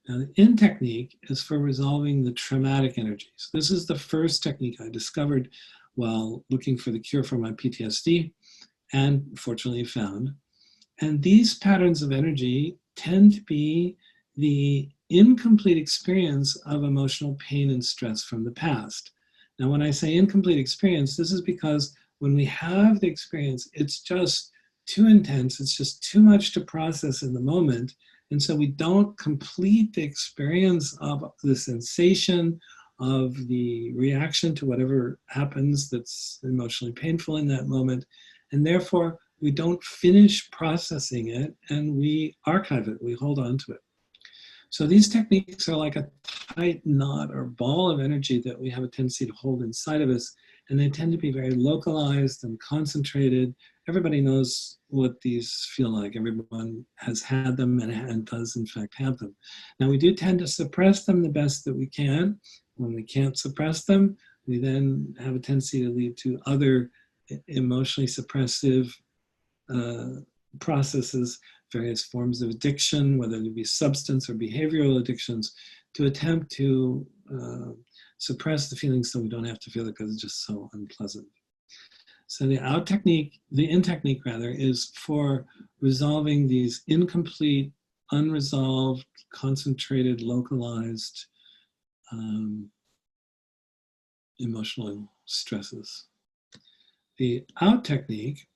[SPEAKER 1] Now the in technique is for resolving the traumatic energies. This is the first technique I discovered while looking for the cure for my PTSD and fortunately found. And these patterns of energy tend to be the incomplete experience of emotional pain and stress from the past. Now, when I say incomplete experience, this is because when we have the experience, it's just too intense, it's just too much to process in the moment. And so we don't complete the experience of the sensation, of the reaction to whatever happens that's emotionally painful in that moment. And therefore, we don't finish processing it and we archive it, we hold on to it. So these techniques are like a tight knot or ball of energy that we have a tendency to hold inside of us, and they tend to be very localized and concentrated. Everybody knows what these feel like. Everyone has had them and does in fact have them. Now we do tend to suppress them the best that we can. When we can't suppress them, we then have a tendency to lead to other emotionally suppressive processes, various forms of addiction, whether it be substance or behavioral addictions, to attempt to suppress the feelings so we don't have to feel it because it's just so unpleasant. So the out technique, the in technique rather, is for resolving these incomplete, unresolved, concentrated, localized emotional stresses. The out technique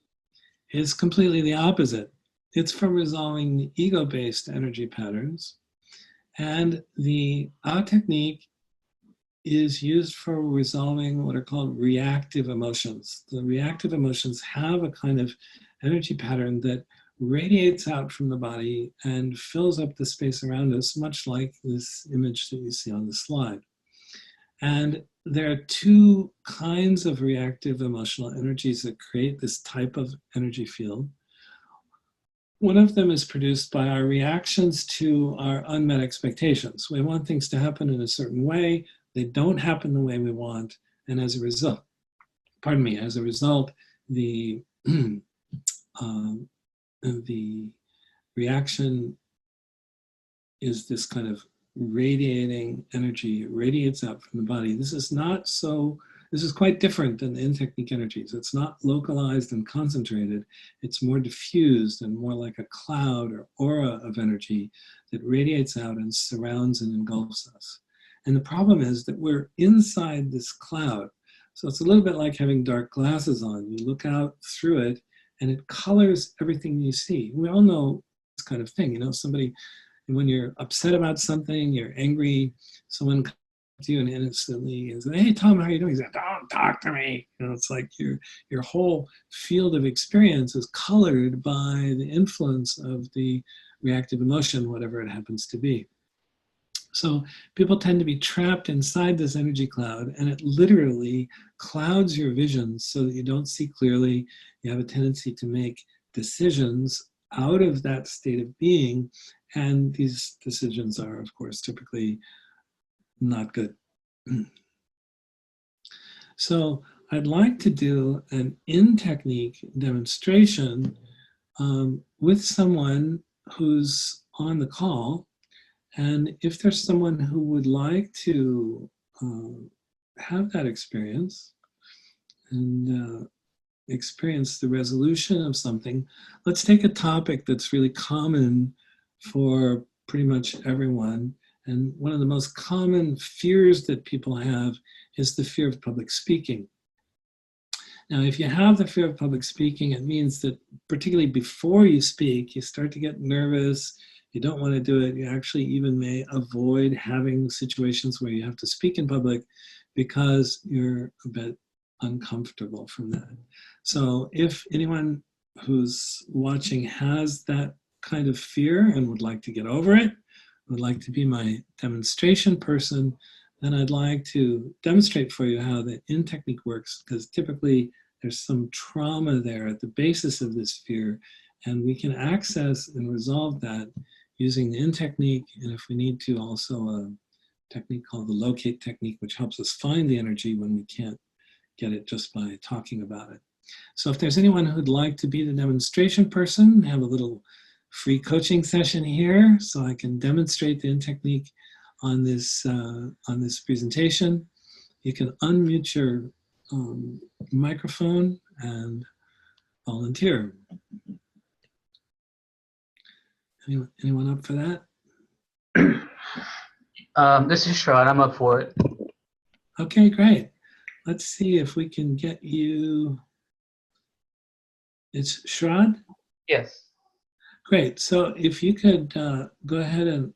[SPEAKER 1] is completely the opposite. It's for resolving the ego-based energy patterns. And the out technique is used for resolving what are called reactive emotions. The reactive emotions have a kind of energy pattern that radiates out from the body and fills up the space around us, much like this image that you see on the slide. And there are two kinds of reactive emotional energies that create this type of energy field. One of them is produced by our reactions to our unmet expectations. We want things to happen in a certain way. They don't happen the way we want. And as a result, the reaction is this kind of radiating energy. It radiates out from the body. This is quite different than the in-technique energies. It's not localized and concentrated. It's more diffused and more like a cloud or aura of energy that radiates out and surrounds and engulfs us. And the problem is that we're inside this cloud. So it's a little bit like having dark glasses on. You look out through it and it colors everything you see. We all know this kind of thing. You know, somebody, when you're upset about something, you're angry, someone comes to you and instantly says, "Hey, Tom, how are you doing?" He's like, "Don't talk to me." You know, it's like your whole field of experience is colored by the influence of the reactive emotion, whatever it happens to be. So people tend to be trapped inside this energy cloud, and it literally clouds your vision so that you don't see clearly. You have a tendency to make decisions out of that state of being, and these decisions are, of course, typically not good. So I'd like to do an in-technique demonstration with someone who's on the call. And if there's someone who would like to have that experience and experience the resolution of something, let's take a topic that's really common for pretty much everyone. And one of the most common fears that people have is the fear of public speaking. Now, if you have the fear of public speaking, it means that particularly before you speak, you start to get nervous. You don't want to do it. You actually even may avoid having situations where you have to speak in public because you're a bit uncomfortable from that. So if anyone who's watching has that kind of fear and would like to get over it, would like to be my demonstration person, then I'd like to demonstrate for you how the in technique works, because typically there's some trauma there at the basis of this fear, and we can access and resolve that using the in technique, and if we need to, also a technique called the locate technique, which helps us find the energy when we can't get it just by talking about it. So if there's anyone who'd like to be the demonstration person, have a little free coaching session here so I can demonstrate the in technique on this presentation. You can unmute your microphone and volunteer. Anyone up for that?
[SPEAKER 2] This is Sean. I'm up for it.
[SPEAKER 1] Okay, great. Let's see if we can get you. It's Shrad?
[SPEAKER 2] Yes.
[SPEAKER 1] Great. So if you could go ahead and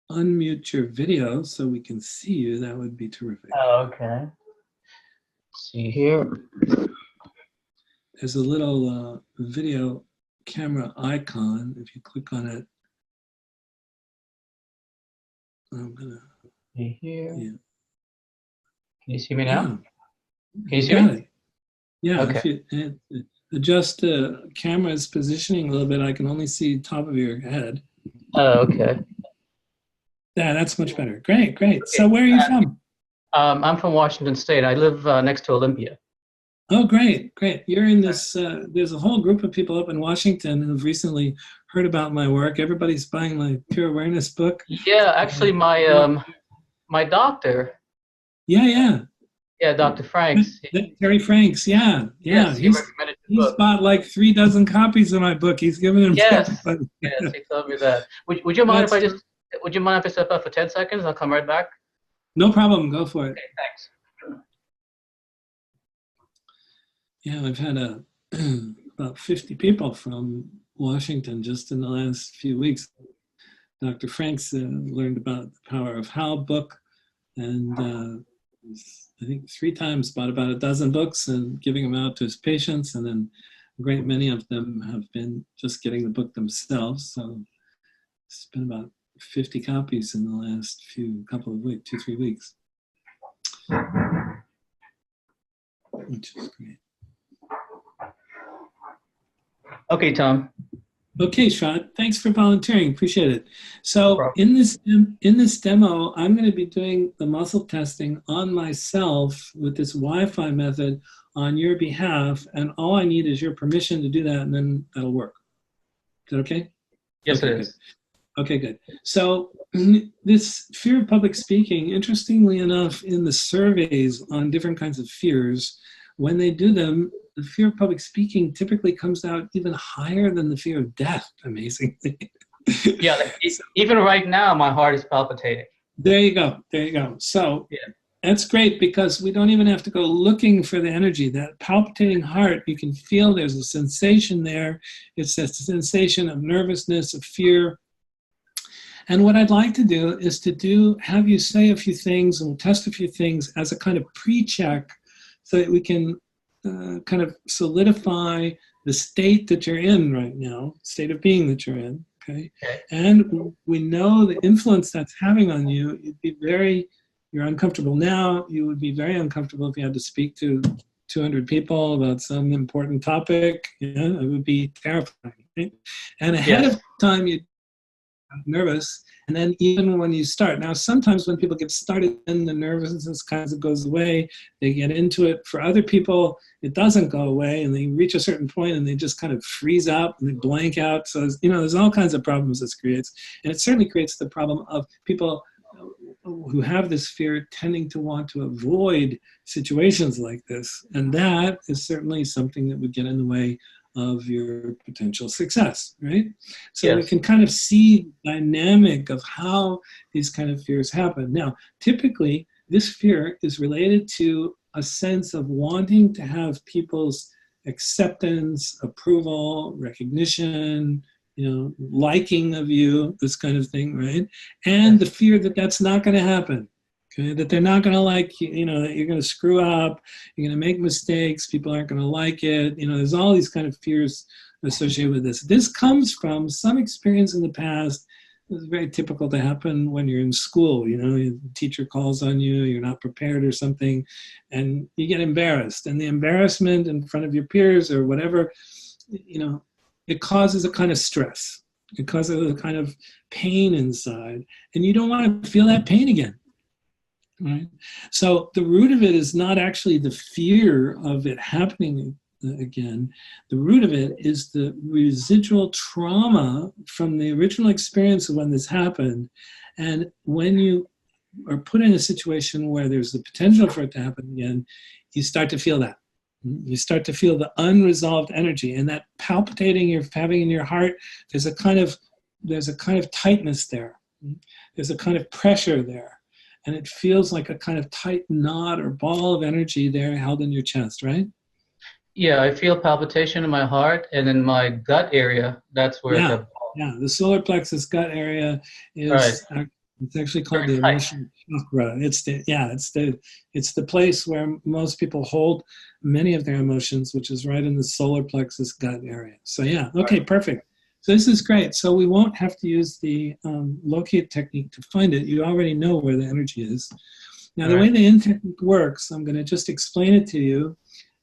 [SPEAKER 1] unmute your video so we can see you, that would be terrific.
[SPEAKER 2] Oh, okay. Let's see here.
[SPEAKER 1] There's a little video camera icon. If you click on it, I'm gonna
[SPEAKER 2] See here.
[SPEAKER 1] Yeah.
[SPEAKER 2] Can you see me now?
[SPEAKER 1] Yeah.
[SPEAKER 2] Can you see me?
[SPEAKER 1] Yeah.
[SPEAKER 2] Okay.
[SPEAKER 1] If you adjust the camera's positioning a little bit, I can only see top of your head.
[SPEAKER 2] Oh, okay.
[SPEAKER 1] Yeah, that's much better. Great, great. So where are you from?
[SPEAKER 2] I'm from Washington State. I live next to Olympia.
[SPEAKER 1] Oh, great, great. You're in this, there's a whole group of people up in Washington who've recently heard about my work. Everybody's buying my Pure Awareness book.
[SPEAKER 2] Yeah, actually my my doctor.
[SPEAKER 1] Yeah.
[SPEAKER 2] Yeah, Dr. Franks.
[SPEAKER 1] Terry Franks, yeah.
[SPEAKER 2] Yes, he recommended the book.
[SPEAKER 1] He's bought like 3 dozen copies of my book. He's given them to everybody.
[SPEAKER 2] Yes, he told me that. Would you mind would you mind if I step out for 10 seconds? I'll come right back.
[SPEAKER 1] No problem, go for it.
[SPEAKER 2] Okay, thanks.
[SPEAKER 1] Yeah, I've had about 50 people from Washington just in the last few weeks. Dr. Franks learned about the Power of How book, and I think 3 times bought about 12 books and giving them out to his patients, and then a great many of them have been just getting the book themselves. So it's been about 50 copies in the last couple of weeks, 2-3 weeks, which is great.
[SPEAKER 2] Okay, Tom.
[SPEAKER 1] Okay, Shad, thanks for volunteering. Appreciate it. So in this demo, I'm going to be doing the muscle testing on myself with this Wi-Fi method on your behalf, and all I need is your permission to do that, and then that'll work. Is that okay?
[SPEAKER 2] Yes,
[SPEAKER 1] okay,
[SPEAKER 2] it is.
[SPEAKER 1] Good. Okay, good. So this fear of public speaking, interestingly enough, in the surveys on different kinds of fears, when they do them, the fear of public speaking typically comes out even higher than the fear of death, amazingly.
[SPEAKER 2] Yeah, even right now, my heart is palpitating.
[SPEAKER 1] There you go. So that's great, because we don't even have to go looking for the energy. That palpitating heart, you can feel there's a sensation there. It's a sensation of nervousness, of fear. And what I'd like to do is to have you say a few things, and we'll test a few things as a kind of pre-check so that we can kind of solidify the state that you're in right now, state of being that you're in, okay? And we know the influence that's having on you. You're uncomfortable now. You would be very uncomfortable if you had to speak to 200 people about some important topic. Yeah, it would be terrifying, right? And ahead of time, you'd nervous, and then even when you start. Now, sometimes when people get started, then the nervousness kind of goes away. They get into it. For other people, it doesn't go away, and they reach a certain point, and they just kind of freeze up, and they blank out. So, there's all kinds of problems this creates. And it certainly creates the problem of people who have this fear tending to want to avoid situations like this. And that is certainly something that would get in the way of your potential success, right? So we can kind of see the dynamic of how these kind of fears happen. Now, typically, this fear is related to a sense of wanting to have people's acceptance, approval, recognition, liking of you, this kind of thing, right? And the fear that that's not going to happen. Okay, that they're not going to like you, that you're going to screw up, you're going to make mistakes, people aren't going to like it. There's all these kind of fears associated with this. This comes from some experience in the past. It's very typical to happen when you're in school. The teacher calls on you, you're not prepared or something, and you get embarrassed. And the embarrassment in front of your peers or whatever, it causes a kind of stress. It causes a kind of pain inside, and you don't want to feel that pain again. Right? So the root of it is not actually the fear of it happening again. The root of it is the residual trauma from the original experience of when this happened. And when you are put in a situation where there's the potential for it to happen again, you start to feel that. You start to feel the unresolved energy, and that palpitating you're having in your heart, there's a kind of tightness there. There's a kind of pressure there. And it feels like a kind of tight knot or ball of energy there held in your chest, right?
[SPEAKER 2] Yeah, I feel palpitation in my heart, and in my gut area, that's where
[SPEAKER 1] the solar plexus gut area is it's actually called the emotional chakra. It's the place where most people hold many of their emotions, which is right in the solar plexus gut area. So okay, perfect. So this is great. So we won't have to use the locate technique to find it. You already know where the energy is. Now, the way the in technique works, I'm going to just explain it to you,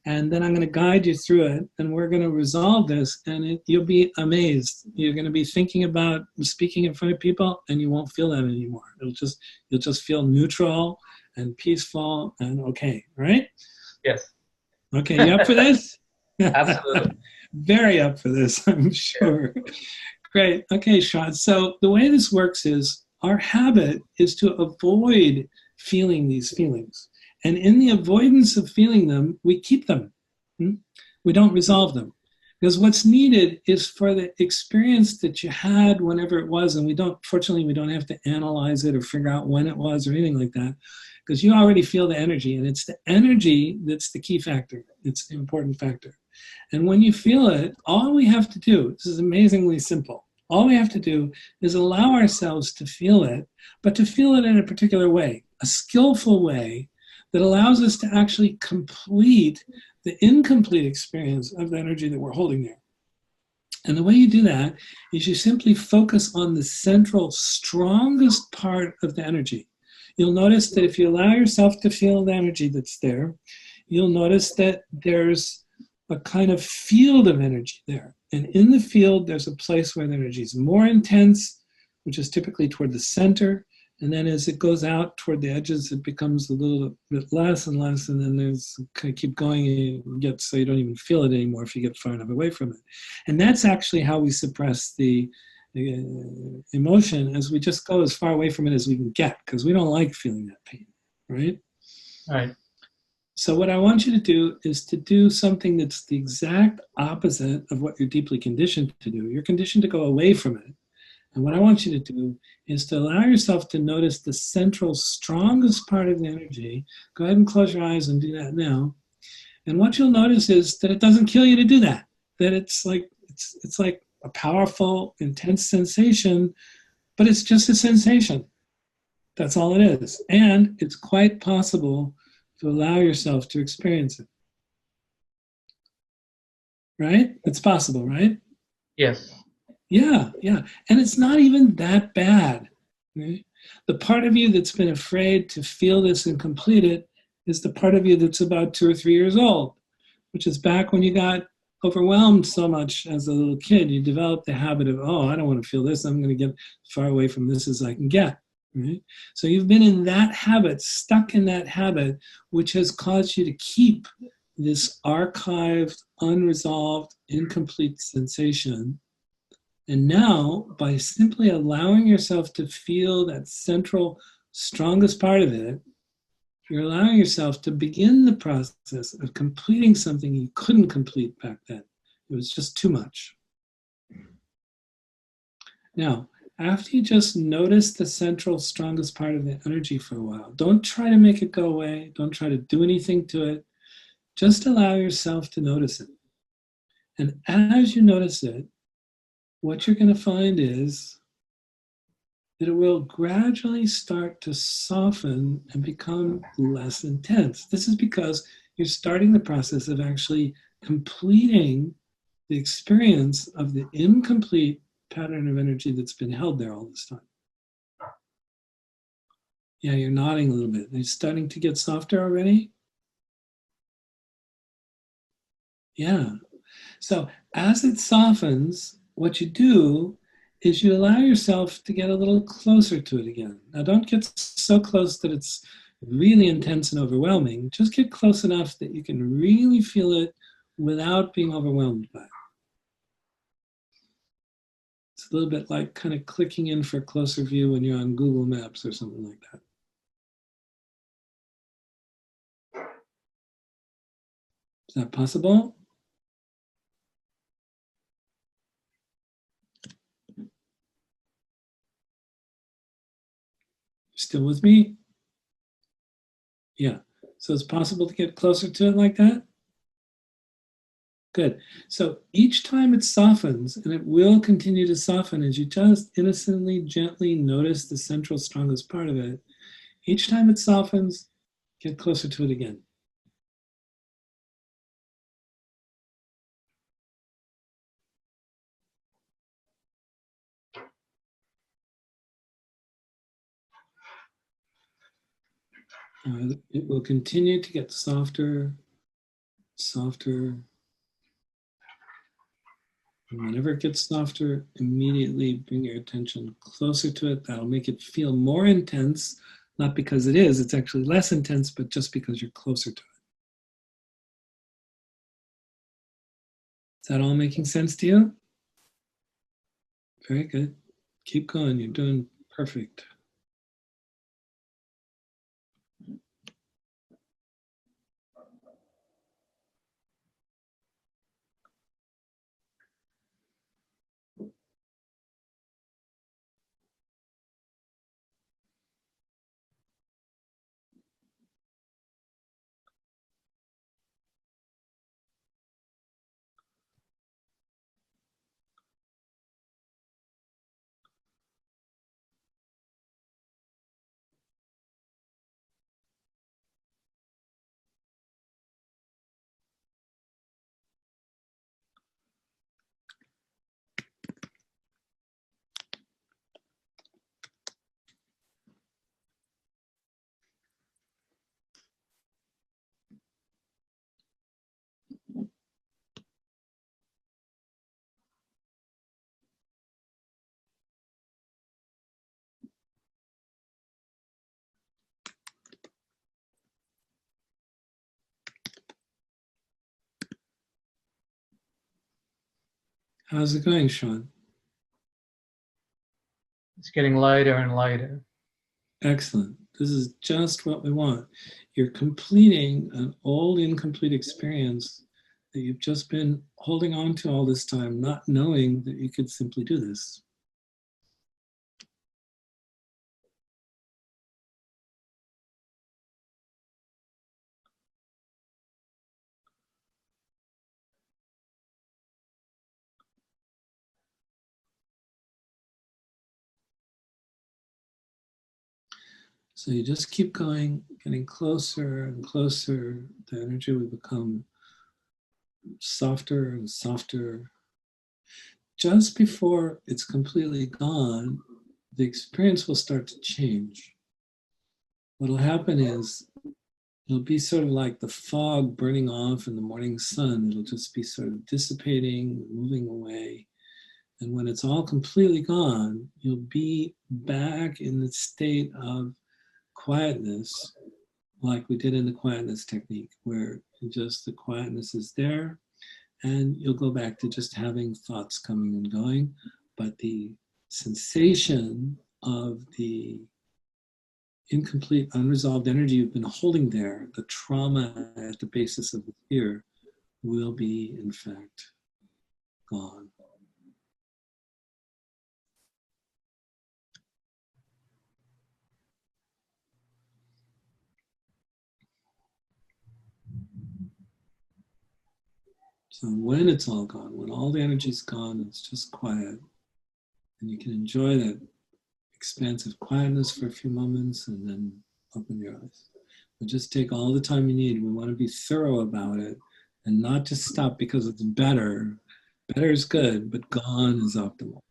[SPEAKER 1] and then I'm going to guide you through it, and we're going to resolve this, and you'll be amazed. You're going to be thinking about speaking in front of people, and you won't feel that anymore. You'll just feel neutral and peaceful and okay, right?
[SPEAKER 2] Yes.
[SPEAKER 1] Okay, you up for this?
[SPEAKER 2] Absolutely.
[SPEAKER 1] Very up for this, I'm sure. Great. Okay, Sean. So the way this works is our habit is to avoid feeling these feelings. And in the avoidance of feeling them, we keep them. We don't resolve them. Because what's needed is for the experience that you had whenever it was, and fortunately, we don't have to analyze it or figure out when it was or anything like that, because you already feel the energy, and it's the energy that's the key factor. It's the important factor. And when you feel it, all we have to do, this is amazingly simple, all we have to do is allow ourselves to feel it, but to feel it in a particular way, a skillful way that allows us to actually complete the incomplete experience of the energy that we're holding there. And the way you do that is you simply focus on the central, strongest part of the energy. You'll notice that if you allow yourself to feel the energy that's there, you'll notice that there's a kind of field of energy there. And in the field, there's a place where the energy is more intense, which is typically toward the center. And then as it goes out toward the edges, it becomes a little bit less and less. And then there's kind of keep going, and you get so you don't even feel it anymore if you get far enough away from it. And that's actually how we suppress the emotion, as we just go as far away from it as we can get, because we don't like feeling that pain, right?
[SPEAKER 2] Right.
[SPEAKER 1] So what I want you to do is to do something that's the exact opposite of what you're deeply conditioned to do. You're conditioned to go away from it. And what I want you to do is to allow yourself to notice the central, strongest part of the energy. Go ahead and close your eyes and do that now. And what you'll notice is that it doesn't kill you to do that. That it's like a powerful, intense sensation, but it's just a sensation. That's all it is. And it's quite possible to allow yourself to experience it. Right? It's possible, right?
[SPEAKER 2] Yes.
[SPEAKER 1] Yeah. And it's not even that bad. Right? The part of you that's been afraid to feel this and complete it is the part of you that's about 2 or 3 years old, which is back when you got overwhelmed so much as a little kid. You developed the habit of, I don't want to feel this. I'm going to get far away from this as I can get. Right? So you've been in that habit, stuck in that habit, which has caused you to keep this archived, unresolved, incomplete sensation. And now, by simply allowing yourself to feel that central, strongest part of it, you're allowing yourself to begin the process of completing something you couldn't complete back then. It was just too much. Now, after you just notice the central, strongest part of the energy for a while, don't try to make it go away. Don't try to do anything to it. Just allow yourself to notice it. And as you notice it, what you're going to find is that it will gradually start to soften and become less intense. This is because you're starting the process of actually completing the experience of the incomplete pattern of energy that's been held there all this time. Yeah, you're nodding a little bit. It's starting to get softer already? Yeah. So as it softens, what you do is you allow yourself to get a little closer to it again. Now, don't get so close that it's really intense and overwhelming. Just get close enough that you can really feel it without being overwhelmed by it. It's a little bit like kind of clicking in for a closer view when you're on Google Maps or something like that. Is that possible? Still with me? Yeah. So it's possible to get closer to it like that? Good. So each time it softens, and it will continue to soften as you just innocently, gently notice the central strongest part of it, each time it softens, get closer to it again. It will continue to get softer, softer. And whenever it gets softer, immediately bring your attention closer to it. That'll make it feel more intense, not because it is, it's actually less intense, but just because you're closer to it. Is that all making sense to you? Very good. Keep going. You're doing perfect. How's it going, Sean?
[SPEAKER 2] It's getting lighter and lighter.
[SPEAKER 1] Excellent. This is just what we want. You're completing an old, incomplete experience that you've just been holding on to all this time, not knowing that you could simply do this. So you just keep going, getting closer and closer. The energy will become softer and softer. Just before it's completely gone, the experience will start to change. What'll happen is it'll be sort of like the fog burning off in the morning sun. It'll just be sort of dissipating, moving away. And when it's all completely gone, you'll be back in the state of quietness, like we did in the quietness technique, where just the quietness is there, and you'll go back to just having thoughts coming and going. But the sensation of the incomplete, unresolved energy you've been holding there, the trauma at the basis of the fear, will be, in fact, gone. So when it's all gone, when all the energy's gone, it's just quiet, and you can enjoy that expansive quietness for a few moments and then open your eyes. But just take all the time you need. We want to be thorough about it and not just stop because it's better. Better is good, but gone is optimal.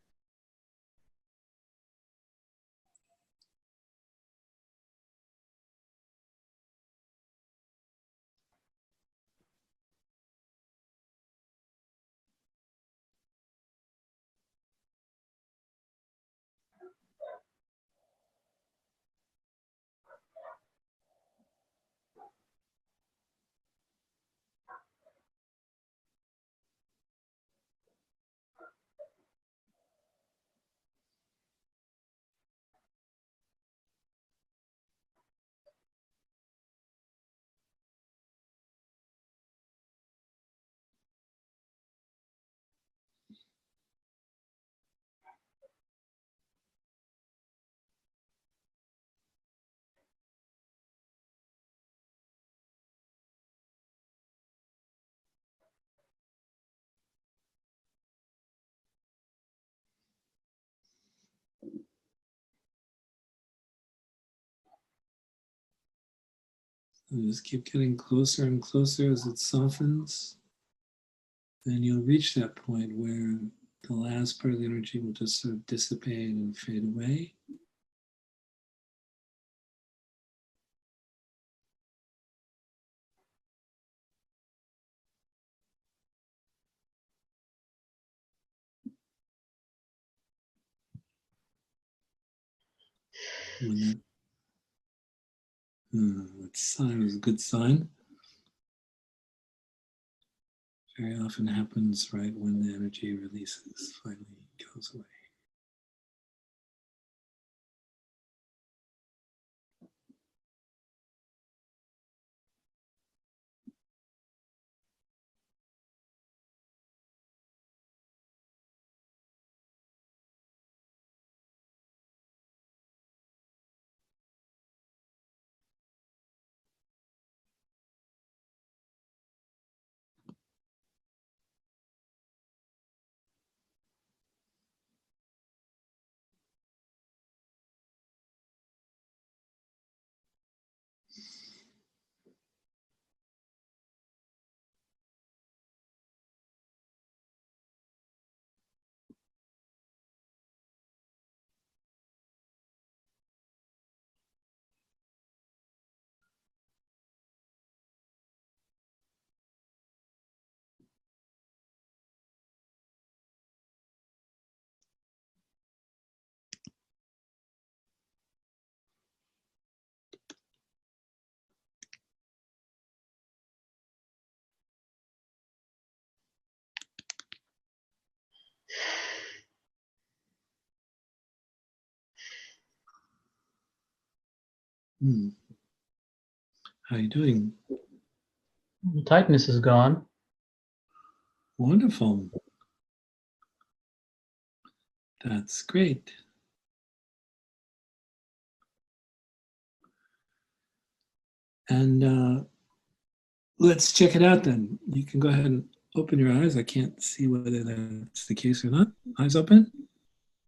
[SPEAKER 1] And just keep getting closer and closer as it softens. And you'll reach that point where the last part of the energy will just sort of dissipate and fade away. When that sign was a good sign. Very often happens right when the energy releases, finally goes away. How are you doing?
[SPEAKER 2] The tightness is gone.
[SPEAKER 1] Wonderful. That's great. And let's check it out then. You can go ahead and open your eyes. I can't see whether that's the case or not. Eyes open?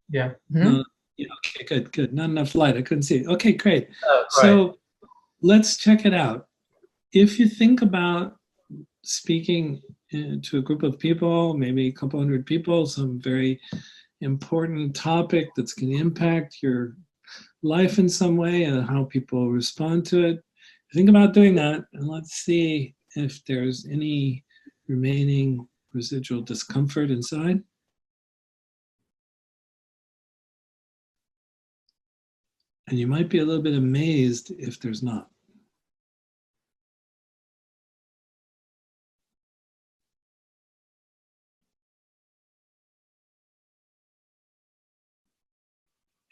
[SPEAKER 2] Yeah. Mm-hmm.
[SPEAKER 1] Yeah, okay, good. Not enough light. I couldn't see. Okay, great.
[SPEAKER 2] Oh,
[SPEAKER 1] So
[SPEAKER 2] right.
[SPEAKER 1] let's check it out. If you think about speaking to a group of people, maybe a couple hundred people, some very important topic that's going to impact your life in some way and how people respond to it. Think about doing that, and let's see if there's any remaining residual discomfort inside. And you might be a little bit amazed if there's not.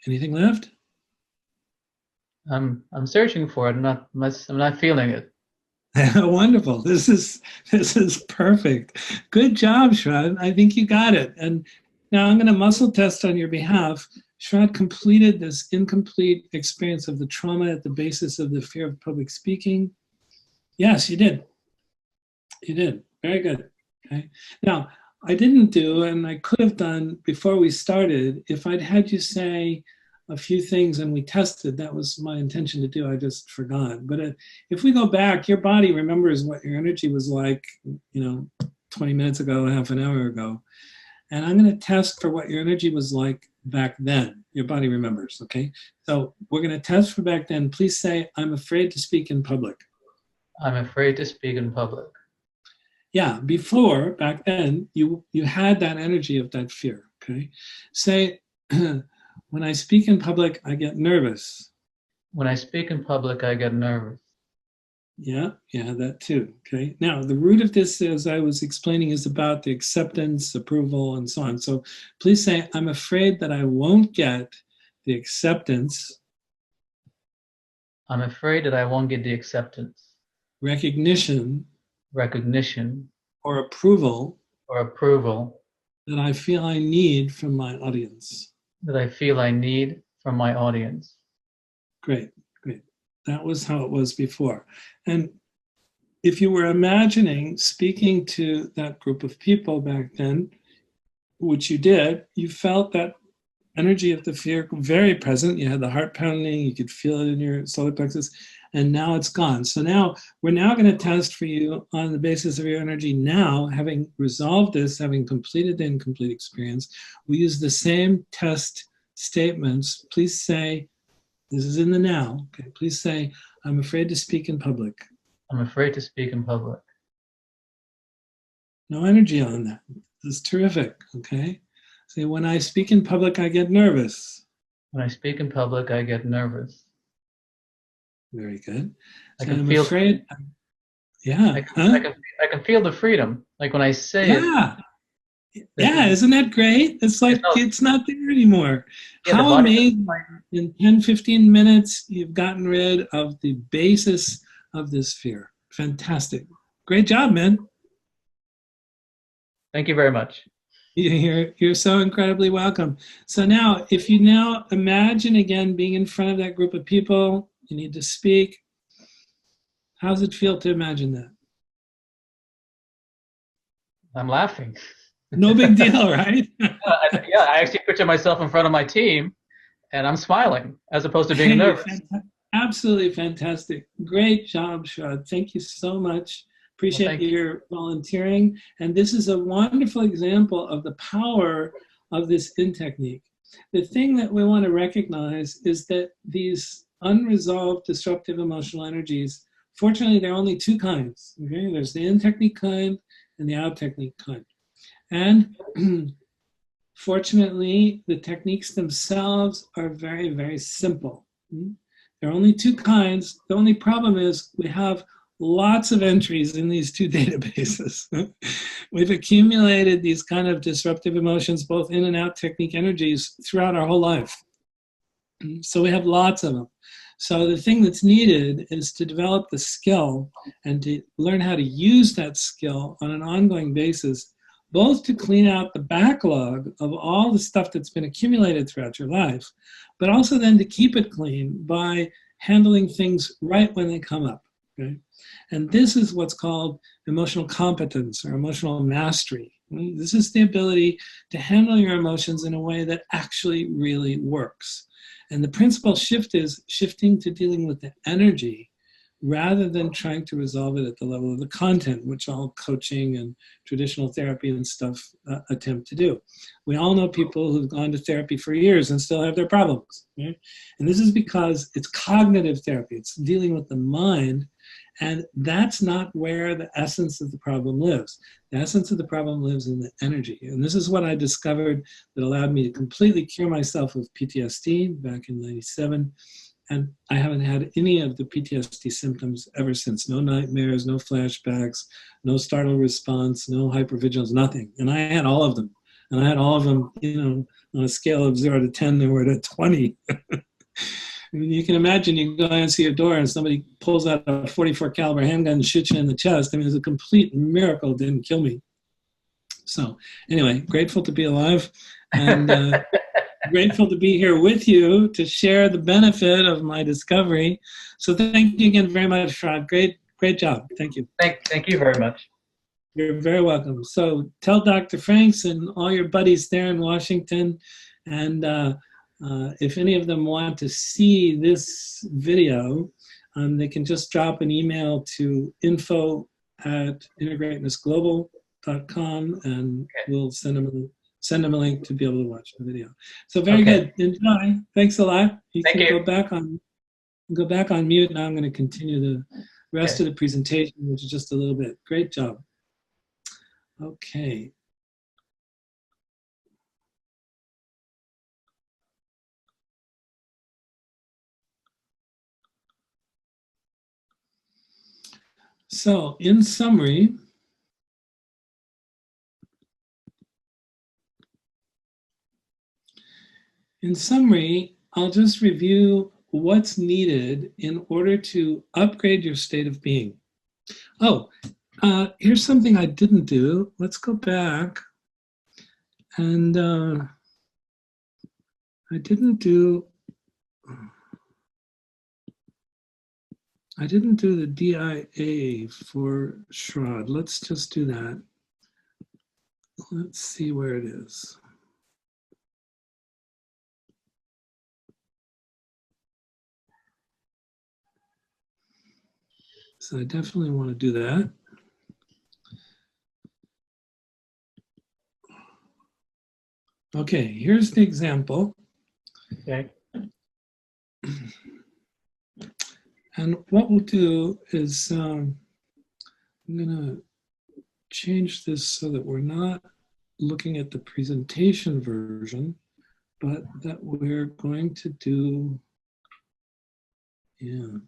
[SPEAKER 1] Anything left?
[SPEAKER 2] I'm searching for it. I'm not feeling it.
[SPEAKER 1] Wonderful. This is perfect. Good job, Shrad. I think you got it. And now I'm going to muscle test on your behalf. Shrad completed this incomplete experience of the trauma at the basis of the fear of public speaking. Yes, you did. You did. Very good. Okay. Now, I didn't do, and I could have done before we started, if I'd had you say, a few things and we tested. That was my intention to do. I just forgot. But if we go back, your body remembers what your energy was like, 20 minutes ago, half an hour ago. And I'm going to test for what your energy was like back then. Your body remembers, okay? So we're going to test for back then. Please say, I'm afraid to speak in public.
[SPEAKER 2] I'm afraid to speak in public.
[SPEAKER 1] Yeah, before, back then, you had that energy of that fear, okay? Say, when I speak in public, I get nervous.
[SPEAKER 2] When I speak in public, I get nervous.
[SPEAKER 1] Yeah, that too, okay? Now, the root of this, as I was explaining, is about the acceptance, approval, and so on. So please say, I'm afraid that I won't get the acceptance.
[SPEAKER 2] I'm afraid that I won't get the acceptance,
[SPEAKER 1] Recognition,
[SPEAKER 2] or
[SPEAKER 1] approval
[SPEAKER 2] that
[SPEAKER 1] I feel I need from my audience.
[SPEAKER 2] From my audience.
[SPEAKER 1] Great. That was how it was before. And if you were imagining speaking to that group of people back then, which you did, you felt that energy of the fear very present. You had the heart pounding, you could feel it in your solar plexus, and now it's gone. So now we're going to test for you on the basis of your energy now, having resolved this, having completed the incomplete experience. We use the same test statements. Please say, this is in the now. Okay, please say, I'm afraid to speak in public.
[SPEAKER 2] I'm afraid to speak in public.
[SPEAKER 1] No energy on that. This is terrific, okay? Say, when I speak in public, I get nervous.
[SPEAKER 2] When I speak in public, I get nervous.
[SPEAKER 1] Very good.
[SPEAKER 2] So
[SPEAKER 1] I'm afraid. Yeah.
[SPEAKER 2] I can feel the freedom. Like when I say it.
[SPEAKER 1] Yeah, isn't that great? It's like it's not there anymore.
[SPEAKER 2] Yeah,
[SPEAKER 1] how amazing. In 10, 15 minutes, you've gotten rid of the basis of this fear. Fantastic. Great job, man.
[SPEAKER 2] Thank you very much.
[SPEAKER 1] You're so incredibly welcome. So now, if you now imagine again being in front of that group of people, you need to speak. How does it feel to imagine that?
[SPEAKER 2] I'm laughing.
[SPEAKER 1] No big deal, right?
[SPEAKER 2] Yeah, I actually picture myself in front of my team, and I'm smiling as opposed to being nervous.
[SPEAKER 1] Absolutely fantastic. Great job, Shrad. Thank you so much. Appreciate your volunteering. And this is a wonderful example of the power of this in technique. The thing that we want to recognize is that these unresolved disruptive emotional energies, fortunately, there are only two kinds. Okay? There's the in technique kind and the out technique kind. And fortunately, the techniques themselves are very, very simple. There are only two kinds. The only problem is we have lots of entries in these two databases. We've accumulated these kind of disruptive emotions, both in and out technique energies, throughout our whole life. So we have lots of them. So the thing that's needed is to develop the skill and to learn how to use that skill on an ongoing basis, both to clean out the backlog of all the stuff that's been accumulated throughout your life, but also then to keep it clean by handling things right when they come up. Okay? And this is what's called emotional competence or emotional mastery. This is the ability to handle your emotions in a way that actually really works. And the principal shift is shifting to dealing with the energy rather than trying to resolve it at the level of the content, which all coaching and traditional therapy and stuff attempt to do. We all know people who've gone to therapy for years and still have their problems. Right? And this is because it's cognitive therapy. It's dealing with the mind. And that's not where the essence of the problem lives. The essence of the problem lives in the energy. And this is what I discovered that allowed me to completely cure myself of PTSD back in '97. And I haven't had any of the PTSD symptoms ever since. No nightmares, no flashbacks, no startle response, no hypervigilance, nothing. And I had all of them. And I had all of them, on a scale of 0 to 10, they were at a 20. I mean, you can imagine you go and see a door and somebody pulls out a 44 caliber handgun and shoots you in the chest. I mean, it's a complete miracle it didn't kill me. So anyway, grateful to be alive and grateful to be here with you to share the benefit of my discovery. So thank you again very much, Shrad. Great job. Thank you.
[SPEAKER 2] Thank you very much.
[SPEAKER 1] You're very welcome. So tell Dr. Franks and all your buddies there in Washington and If any of them want to see this video, they can just drop an email to info@integratenessglobal.com and we'll send them a link to be able to watch the video. So very
[SPEAKER 2] Okay.
[SPEAKER 1] good. Enjoy. Thanks a lot. You
[SPEAKER 2] Thank
[SPEAKER 1] can
[SPEAKER 2] you.
[SPEAKER 1] go back on mute. Now I'm going to continue the rest
[SPEAKER 2] Okay.
[SPEAKER 1] of the presentation, which is just a little bit. Great job. Okay. So in summary, I'll just review what's needed in order to upgrade your state of being. Oh, here's something I didn't do. Let's go back. And I didn't do the DIA for Shroud. Let's just do that. Let's see where it is. So I definitely want to do that. Okay, here's the example.
[SPEAKER 2] Okay.
[SPEAKER 1] And what we'll do is I'm going to change this so that we're not looking at the presentation version, but that we're going to do, yeah.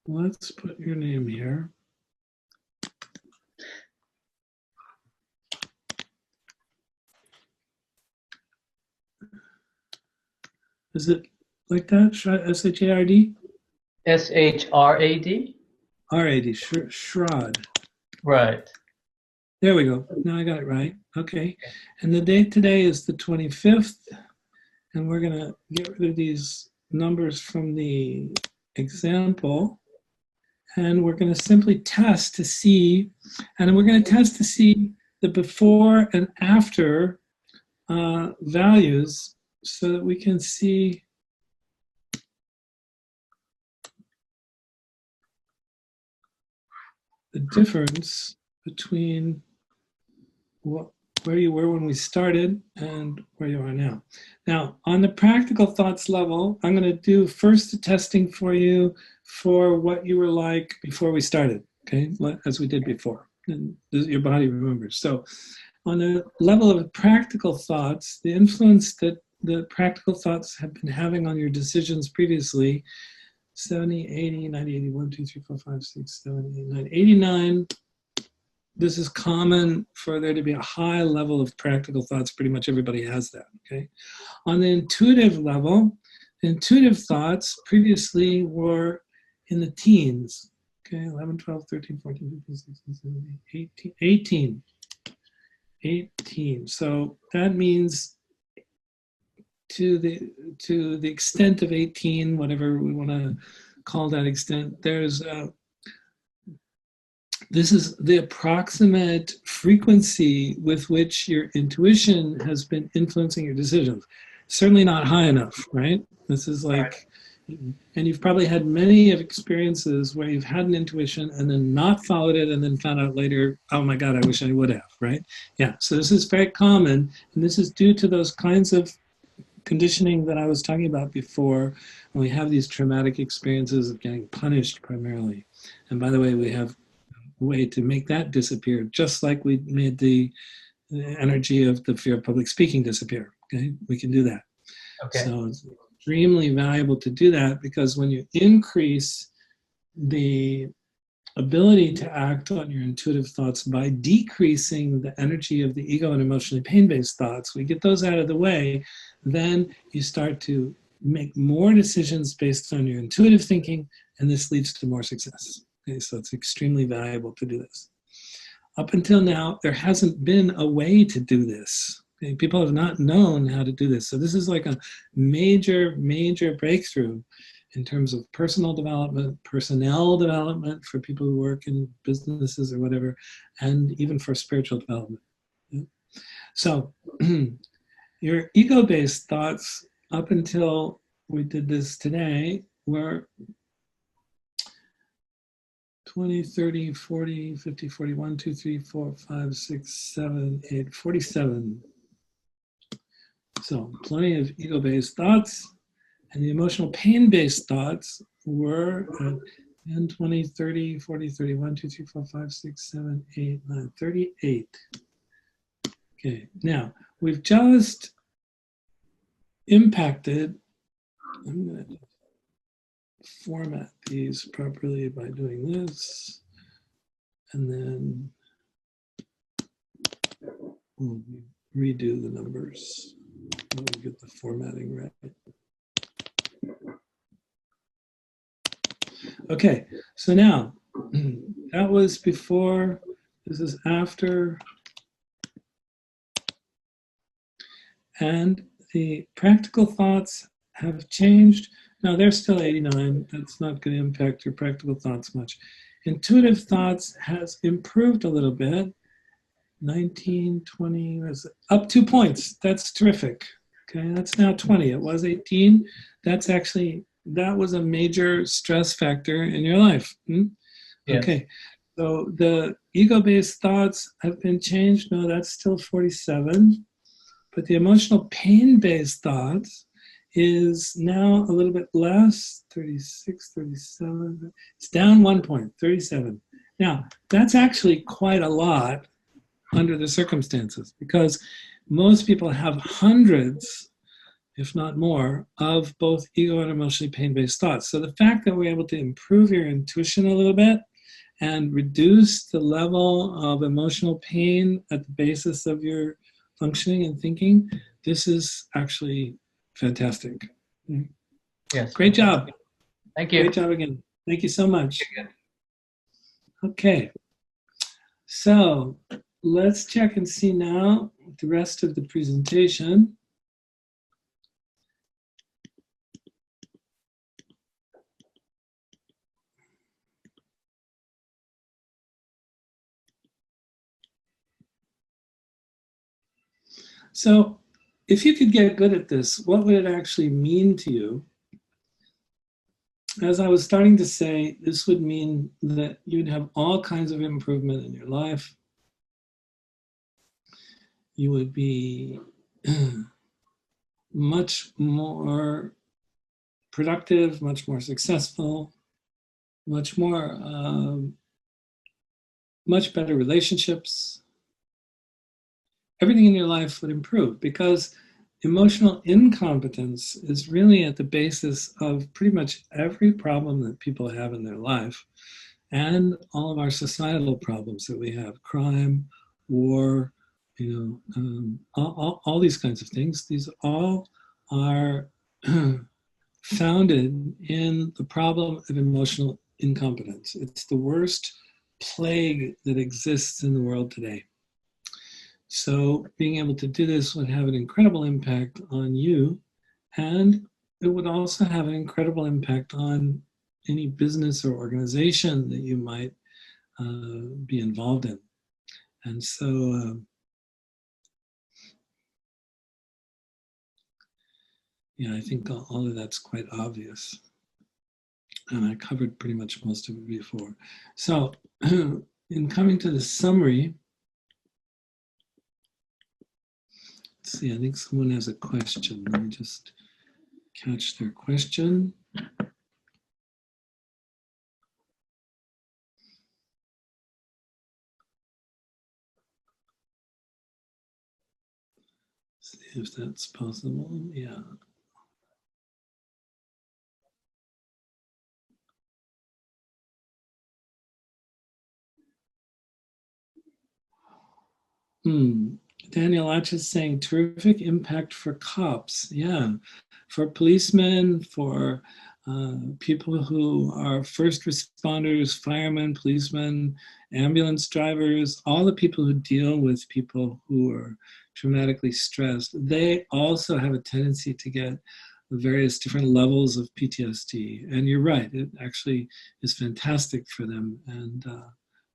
[SPEAKER 1] Let's put your name here. Is it like that? S-H-A-R-D?
[SPEAKER 2] S-H-R-A-D?
[SPEAKER 1] R-A-D, Shrod.
[SPEAKER 2] Right.
[SPEAKER 1] There we go. Now I got it right. Okay. And the date today is the 25th. And we're going to get rid of these numbers from the example. And we're going to simply test to see, and we're going to test to see the before and after values so that we can see the difference between where you were when we started and where you are now. Now, on the practical thoughts level, I'm going to do first the testing for you for what you were like before we started, okay, as we did before. And your body remembers. So on the level of practical thoughts, the influence that the practical thoughts have been having on your decisions previously, 70, 80, 90, 81, 2, 3, 4, 5, 6, 7, 8, 9, 89. This is common for there to be a high level of practical thoughts. Pretty much everybody has that, okay? On the intuitive level, intuitive thoughts previously were in the teens, okay? 11, 12, 13, 14, 15, 16, 17, 18. 18. So that means to the extent of 18, whatever we want to call that extent, there's this is the approximate frequency with which your intuition has been influencing your decisions. Certainly not high enough, right? This is like, and you've probably had many of experiences where you've had an intuition and then not followed it and then found out later, oh my God, I wish I would have, right? Yeah, so this is very common, and this is due to those kinds of conditioning that I was talking about before, when we have these traumatic experiences of getting punished primarily. And by the way, we have way to make that disappear, just like we made the energy of the fear of public speaking disappear. Okay, we can do that.
[SPEAKER 2] Okay.
[SPEAKER 1] So it's extremely valuable to do that, because when you increase the ability to act on your intuitive thoughts by decreasing the energy of the ego and emotionally pain-based thoughts, we get those out of the way, then you start to make more decisions based on your intuitive thinking, and this leads to more success. Okay, so it's extremely valuable to do this. Up until now, there hasn't been a way to do this. Okay, people have not known how to do this. So this is like a major, major breakthrough. in terms of personal development, personnel development for people who work in businesses or whatever, and even for spiritual development. Yeah. So your ego-based thoughts up until we did this today were 20, 30, 40, 50, 41, 2, 3, 4, 5, 6, 7, 8, 47. So plenty of ego-based thoughts. And the emotional pain-based thoughts were 10, 20, 30, 40, 31, 2, 3, 4, 5, 6, 7, 8, 9, 38. Okay, now we've just impacted, I'm going to format these properly by doing this, and then we'll redo the numbers. We'll get the formatting right. Okay, so now that was before, this is after, and the practical thoughts have changed. Now they're still 89, that's not going to impact your practical thoughts much. Intuitive thoughts has improved a little bit, 19, 20, up 2 points, that's terrific. Okay, that's now 20, it was 18, that's actually, that was a major stress factor in your life. Yes. Okay, so the ego-based thoughts have been changed. No, that's still 47. But the emotional pain-based thoughts is now a little bit less, 36, 37. It's down 1 point, 37. Now, that's actually quite a lot under the circumstances because most people have hundreds, if not more, of both ego and emotionally pain-based thoughts. So the fact that we're able to improve your intuition a little bit and reduce the level of emotional pain at the basis of your functioning and thinking, this is actually fantastic.
[SPEAKER 2] Yes.
[SPEAKER 1] Great job.
[SPEAKER 2] Thank you.
[SPEAKER 1] Great job again. Thank you so much. Okay. So let's check and see now the rest of the presentation. So if you could get good at this, what would it actually mean to you? As I was starting to say, this would mean that you'd have all kinds of improvement in your life. You would be much more productive, much more successful, much more, much better relationships. Everything in your life would improve because emotional incompetence is really at the basis of pretty much every problem that people have in their life and all of our societal problems that we have, crime, war, all these kinds of things. These all are founded in the problem of emotional incompetence. It's the worst plague that exists in the world today. So being able to do this would have an incredible impact on you, and it would also have an incredible impact on any business or organization that you might be involved in. And so, yeah, I think all of that's quite obvious. And I covered pretty much most of it before. So in coming to the summary, let's see, I think someone has a question. Let me just catch their question. See if that's possible. Yeah. Daniel Atch is saying terrific impact for cops. Yeah, for policemen, for people who are first responders, firemen, policemen, ambulance drivers, all the people who deal with people who are traumatically stressed, they also have a tendency to get various different levels of PTSD. And you're right, it actually is fantastic for them and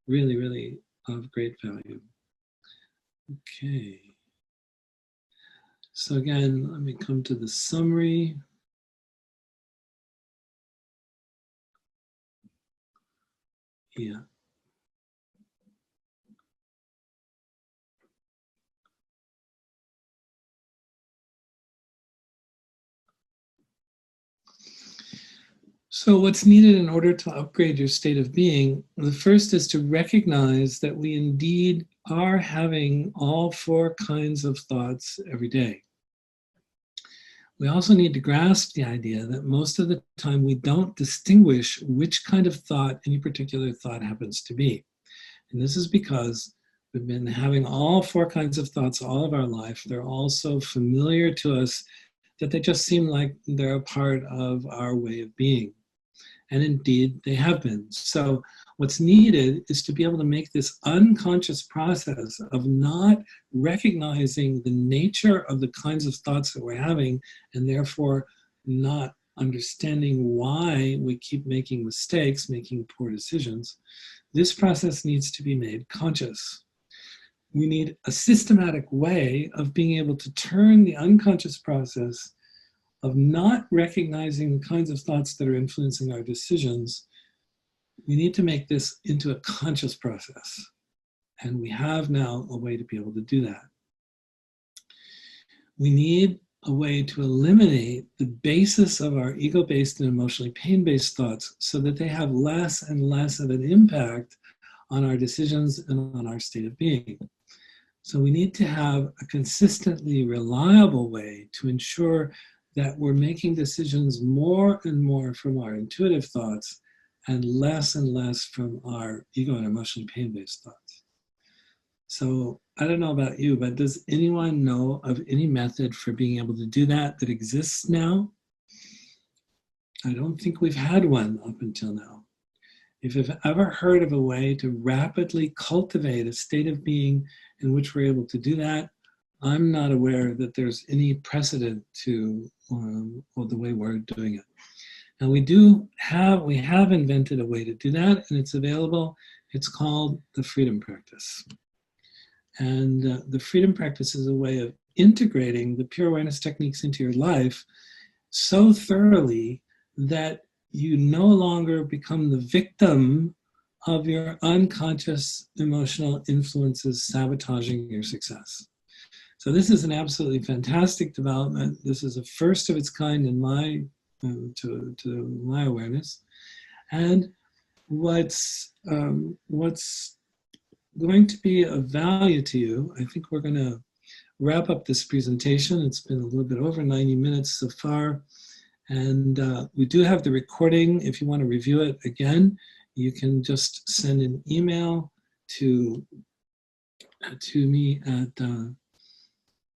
[SPEAKER 1] really, really of great value. Okay. So again, let me come to the summary. Yeah. So what's needed in order to upgrade your state of being, the first is to recognize that we indeed are having all four kinds of thoughts every day. We also need to grasp the idea that most of the time we don't distinguish which kind of thought any particular thought happens to be. And this is because we've been having all four kinds of thoughts all of our life. They're all so familiar to us that they just seem like they're a part of our way of being. And indeed, they have been. So what's needed is to be able to make this unconscious process of not recognizing the nature of the kinds of thoughts that we're having, and therefore not understanding why we keep making mistakes, making poor decisions. This process needs to be made conscious. We need a systematic way of being able to turn the unconscious process of not recognizing the kinds of thoughts that are influencing our decisions. We need to make this into a conscious process. And we have now a way to be able to do that. We need a way to eliminate the basis of our ego-based and emotionally pain-based thoughts so that they have less and less of an impact on our decisions and on our state of being. So we need to have a consistently reliable way to ensure that we're making decisions more and more from our intuitive thoughts and less from our ego and emotionally pain-based thoughts. So I don't know about you, but does anyone know of any method for being able to do that that exists now? I don't think we've had one up until now. If you've ever heard of a way to rapidly cultivate a state of being in which we're able to do that, I'm not aware that there's any precedent to the way we're doing it. And we have invented a way to do that, and it's available. It's called the freedom practice. And the freedom practice is a way of integrating the pure awareness techniques into your life so thoroughly that you no longer become the victim of your unconscious emotional influences sabotaging your success. So this is an absolutely fantastic development. This is a first of its kind in my to my awareness. And what's going to be of value to you, I think we're going to wrap up this presentation. It's been a little bit over 90 minutes so far. And we do have the recording. If you want to review it again, you can just send an email to me at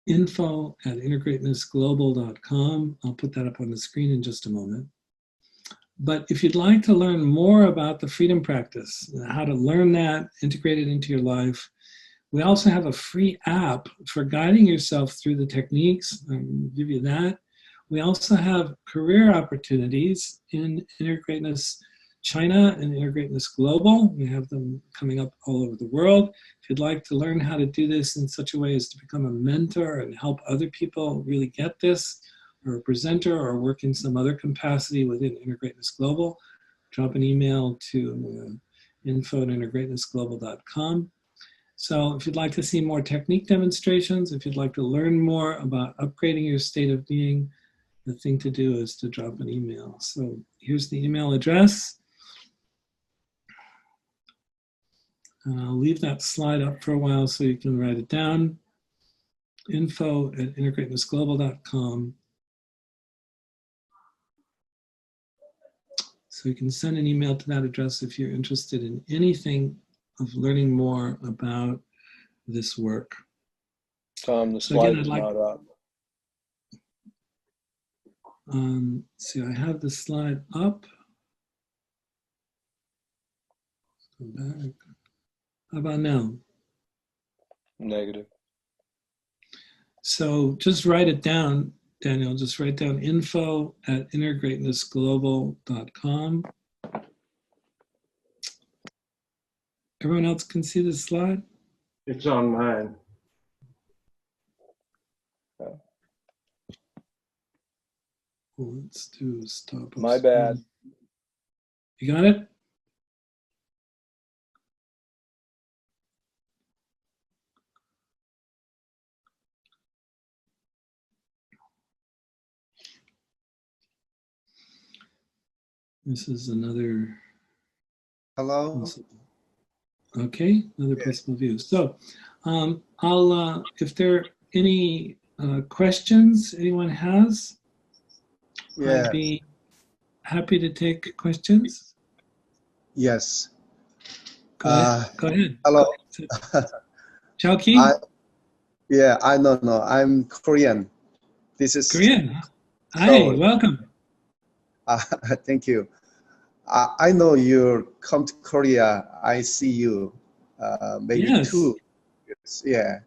[SPEAKER 1] info@innergreatnessglobal.com. I'll put that up on the screen in just a moment. But if you'd like to learn more about the freedom practice, how to learn that, integrate it into your life, we also have a free app for guiding yourself through the techniques. I'll give you that. We also have career opportunities in Inner Greatness China and Inner Greatness Global. We have them coming up all over the world. If you'd like to learn how to do this in such a way as to become a mentor and help other people really get this, or a presenter, or work in some other capacity within Inner Greatness Global, drop an email to info@innergreatnessglobal.com. So if you'd like to see more technique demonstrations, if you'd like to learn more about upgrading your state of being, the thing to do is to drop an email. So here's the email address. I'll leave that slide up for a while so you can write it down. info@innergreatnessglobal.com. So you can send an email to that address if you're interested in anything of learning more about this work.
[SPEAKER 3] Tom, the slide is not up.
[SPEAKER 1] See, I have the slide up. Let's go back. How about now?
[SPEAKER 3] Negative.
[SPEAKER 1] So just write it down. Daniel, just write down info@innergreatnessglobal.com. Everyone else can see the slide?
[SPEAKER 4] It's on mine.
[SPEAKER 1] Let's do stop.
[SPEAKER 3] My bad.
[SPEAKER 1] You got it? This is another.
[SPEAKER 5] Hello.
[SPEAKER 1] Okay, another possible view. So I'll, if there are any questions anyone has,
[SPEAKER 5] Yeah.
[SPEAKER 1] I'd be happy to take questions.
[SPEAKER 5] Yes.
[SPEAKER 1] Go ahead.
[SPEAKER 5] Hello.
[SPEAKER 1] Chowki?
[SPEAKER 5] I don't know. I'm Korean. This is
[SPEAKER 1] Korean. Hi,
[SPEAKER 5] Seoul.
[SPEAKER 1] welcome.
[SPEAKER 5] Thank you. I know you come to Korea. I see you maybe
[SPEAKER 1] Yes.
[SPEAKER 5] 2 years. Yeah.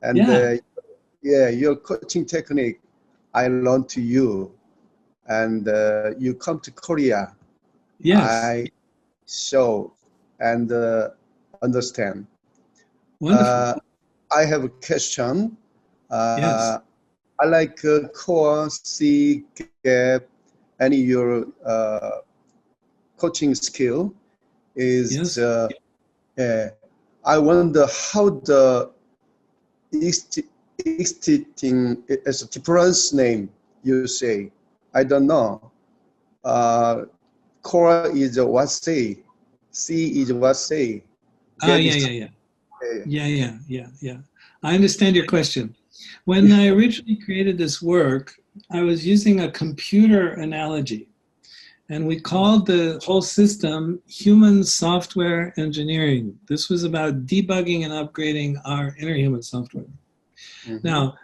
[SPEAKER 5] And your coaching technique, I learned to you. And you come to Korea.
[SPEAKER 1] Yes.
[SPEAKER 5] I show and understand.
[SPEAKER 1] Wonderful.
[SPEAKER 5] I have a question.
[SPEAKER 1] Yes.
[SPEAKER 5] I like core, C, gap, any your coaching skill is.
[SPEAKER 1] Yes.
[SPEAKER 5] I wonder how the existing as a difference name you say. I don't know. Core is what say, C is what say.
[SPEAKER 1] Yeah. I understand your question. When I originally created this work, I was using a computer analogy, and we called the whole system human software engineering. This was about debugging and upgrading our inner human software. Mm-hmm. Now,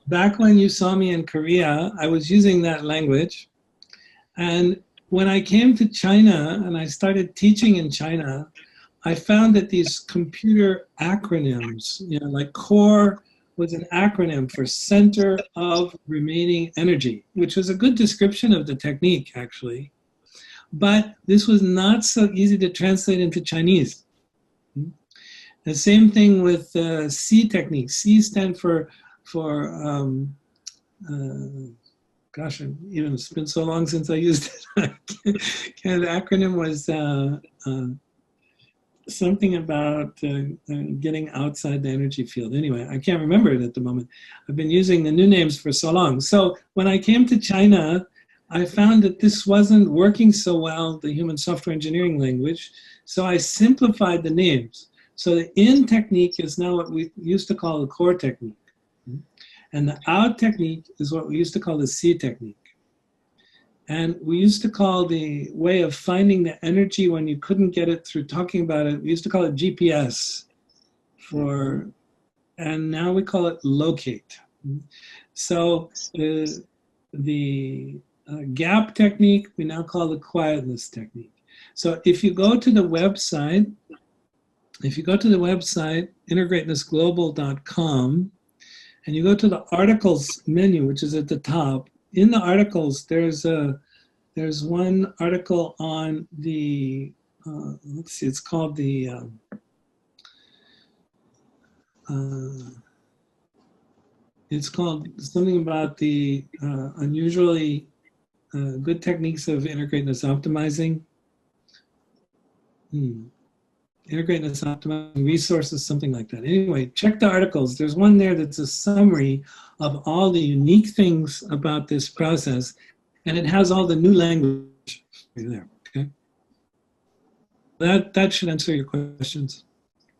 [SPEAKER 1] back when you saw me in Korea, I was using that language. And when I came to China and I started teaching in China, I found that these computer acronyms, like CORE was an acronym for Center of Remaining Energy, which was a good description of the technique, actually. But this was not so easy to translate into Chinese. The same thing with C technique. C stand for gosh, it's been so long since I used it. The acronym was something about getting outside the energy field. Anyway, I can't remember it at the moment. I've been using the new names for so long. So when I came to China, I found that this wasn't working so well, the human software engineering language. So I simplified the names. So the in technique is now what we used to call the core technique. And the out technique is what we used to call the C technique. And we used to call the way of finding the energy when you couldn't get it through talking about it, we used to call it GPS and now we call it locate. So the gap technique, we now call the quietness technique. So if you go to the website, innergreatnessglobal.com, and you go to the articles menu, which is at the top, in the articles, there's one article on the, let's see, it's called the, it's called something about the unusually good techniques of inner greatness optimizing. Inner greatness optimizing resources, something like that. Anyway, check the articles. There's one there that's a summary of all the unique things about this process, and it has all the new language there. Okay, that should answer your questions.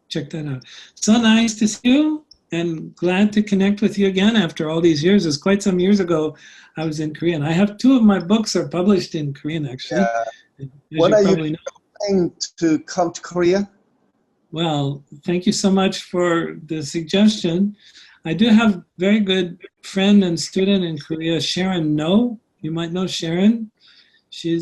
[SPEAKER 1] Check that out. So nice to see you, and glad to connect with you again after all these years. It was quite some years ago I was in Korean. I have 2 of my books are published in Korean, actually.
[SPEAKER 5] When are you planning to come to Korea?
[SPEAKER 1] Well, thank you so much for the suggestion. I do have very good friend and student in Korea, Sharon No. You might know Sharon. She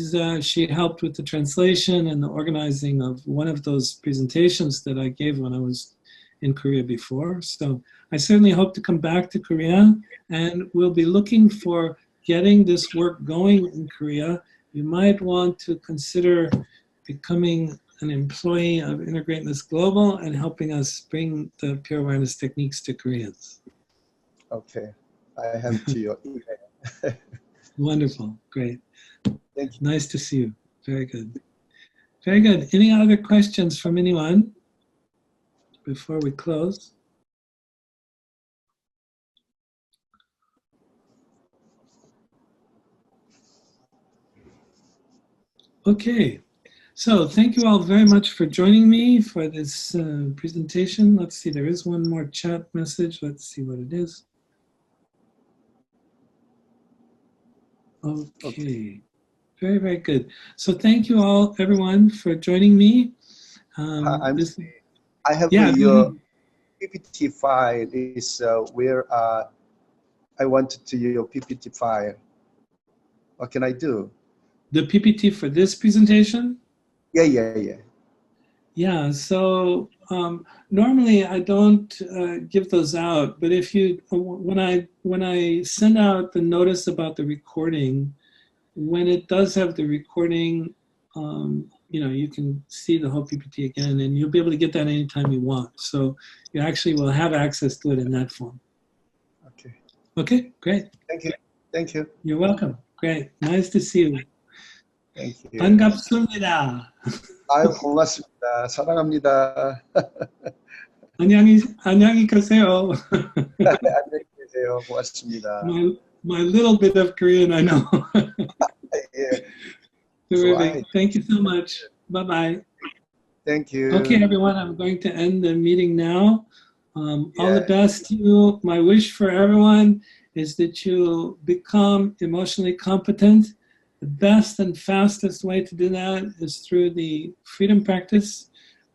[SPEAKER 1] helped with the translation and the organizing of one of those presentations that I gave when I was in Korea before. So I certainly hope to come back to Korea, and we'll be looking for getting this work going in Korea. You might want to consider becoming an employee of Integrateness Global and helping us bring the pure awareness techniques to Koreans.
[SPEAKER 5] Okay, I have to your email.
[SPEAKER 1] Wonderful, great.
[SPEAKER 5] Thank you.
[SPEAKER 1] Nice to see you. Very good. Very good. Any other questions from anyone before we close? Okay, so thank you all very much for joining me for this presentation. Let's see, there is one more chat message. Let's see what it is. Okay, very, very good. So thank you all, everyone, for joining me.
[SPEAKER 5] I have your PPT file is where I wanted to your PPT file. What can I do?
[SPEAKER 1] The PPT for this presentation?
[SPEAKER 5] Yeah.
[SPEAKER 1] Yeah, so normally I don't give those out, but if you, when I send out the notice about the recording, when it does have the recording, you know, you can see the whole PPT again, and you'll be able to get that anytime you want. So you actually will have access to it in that form.
[SPEAKER 5] Okay.
[SPEAKER 1] Okay, great.
[SPEAKER 5] Thank you. Thank you.
[SPEAKER 1] You're welcome. Great. Nice to see you.
[SPEAKER 5] Thank you.
[SPEAKER 1] 반갑습니다.
[SPEAKER 5] 아유, 고맙습니다. 사랑합니다.
[SPEAKER 1] 안녕히 가세요.
[SPEAKER 5] 안녕히 계세요. 고맙습니다.
[SPEAKER 1] My little bit of Korean, I know.
[SPEAKER 5] 예.
[SPEAKER 1] Terrific. Thank you so much. Bye-bye.
[SPEAKER 5] Thank you.
[SPEAKER 1] Okay, everyone, I'm going to end the meeting now. All the best to you. My wish for everyone is that you become emotionally competent. The best and fastest way to do that is through the freedom practice.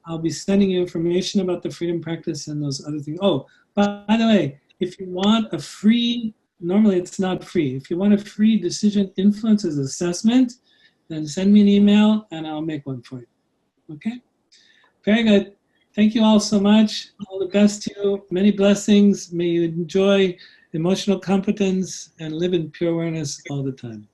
[SPEAKER 1] I'll be sending you information about the freedom practice and those other things. Oh, by the way, if you want a free, normally it's not free. If you want a free decision influences assessment, then send me an email and I'll make one for you. Okay? Very good. Thank you all so much. All the best to you. Many blessings. May you enjoy emotional competence and live in pure awareness all the time.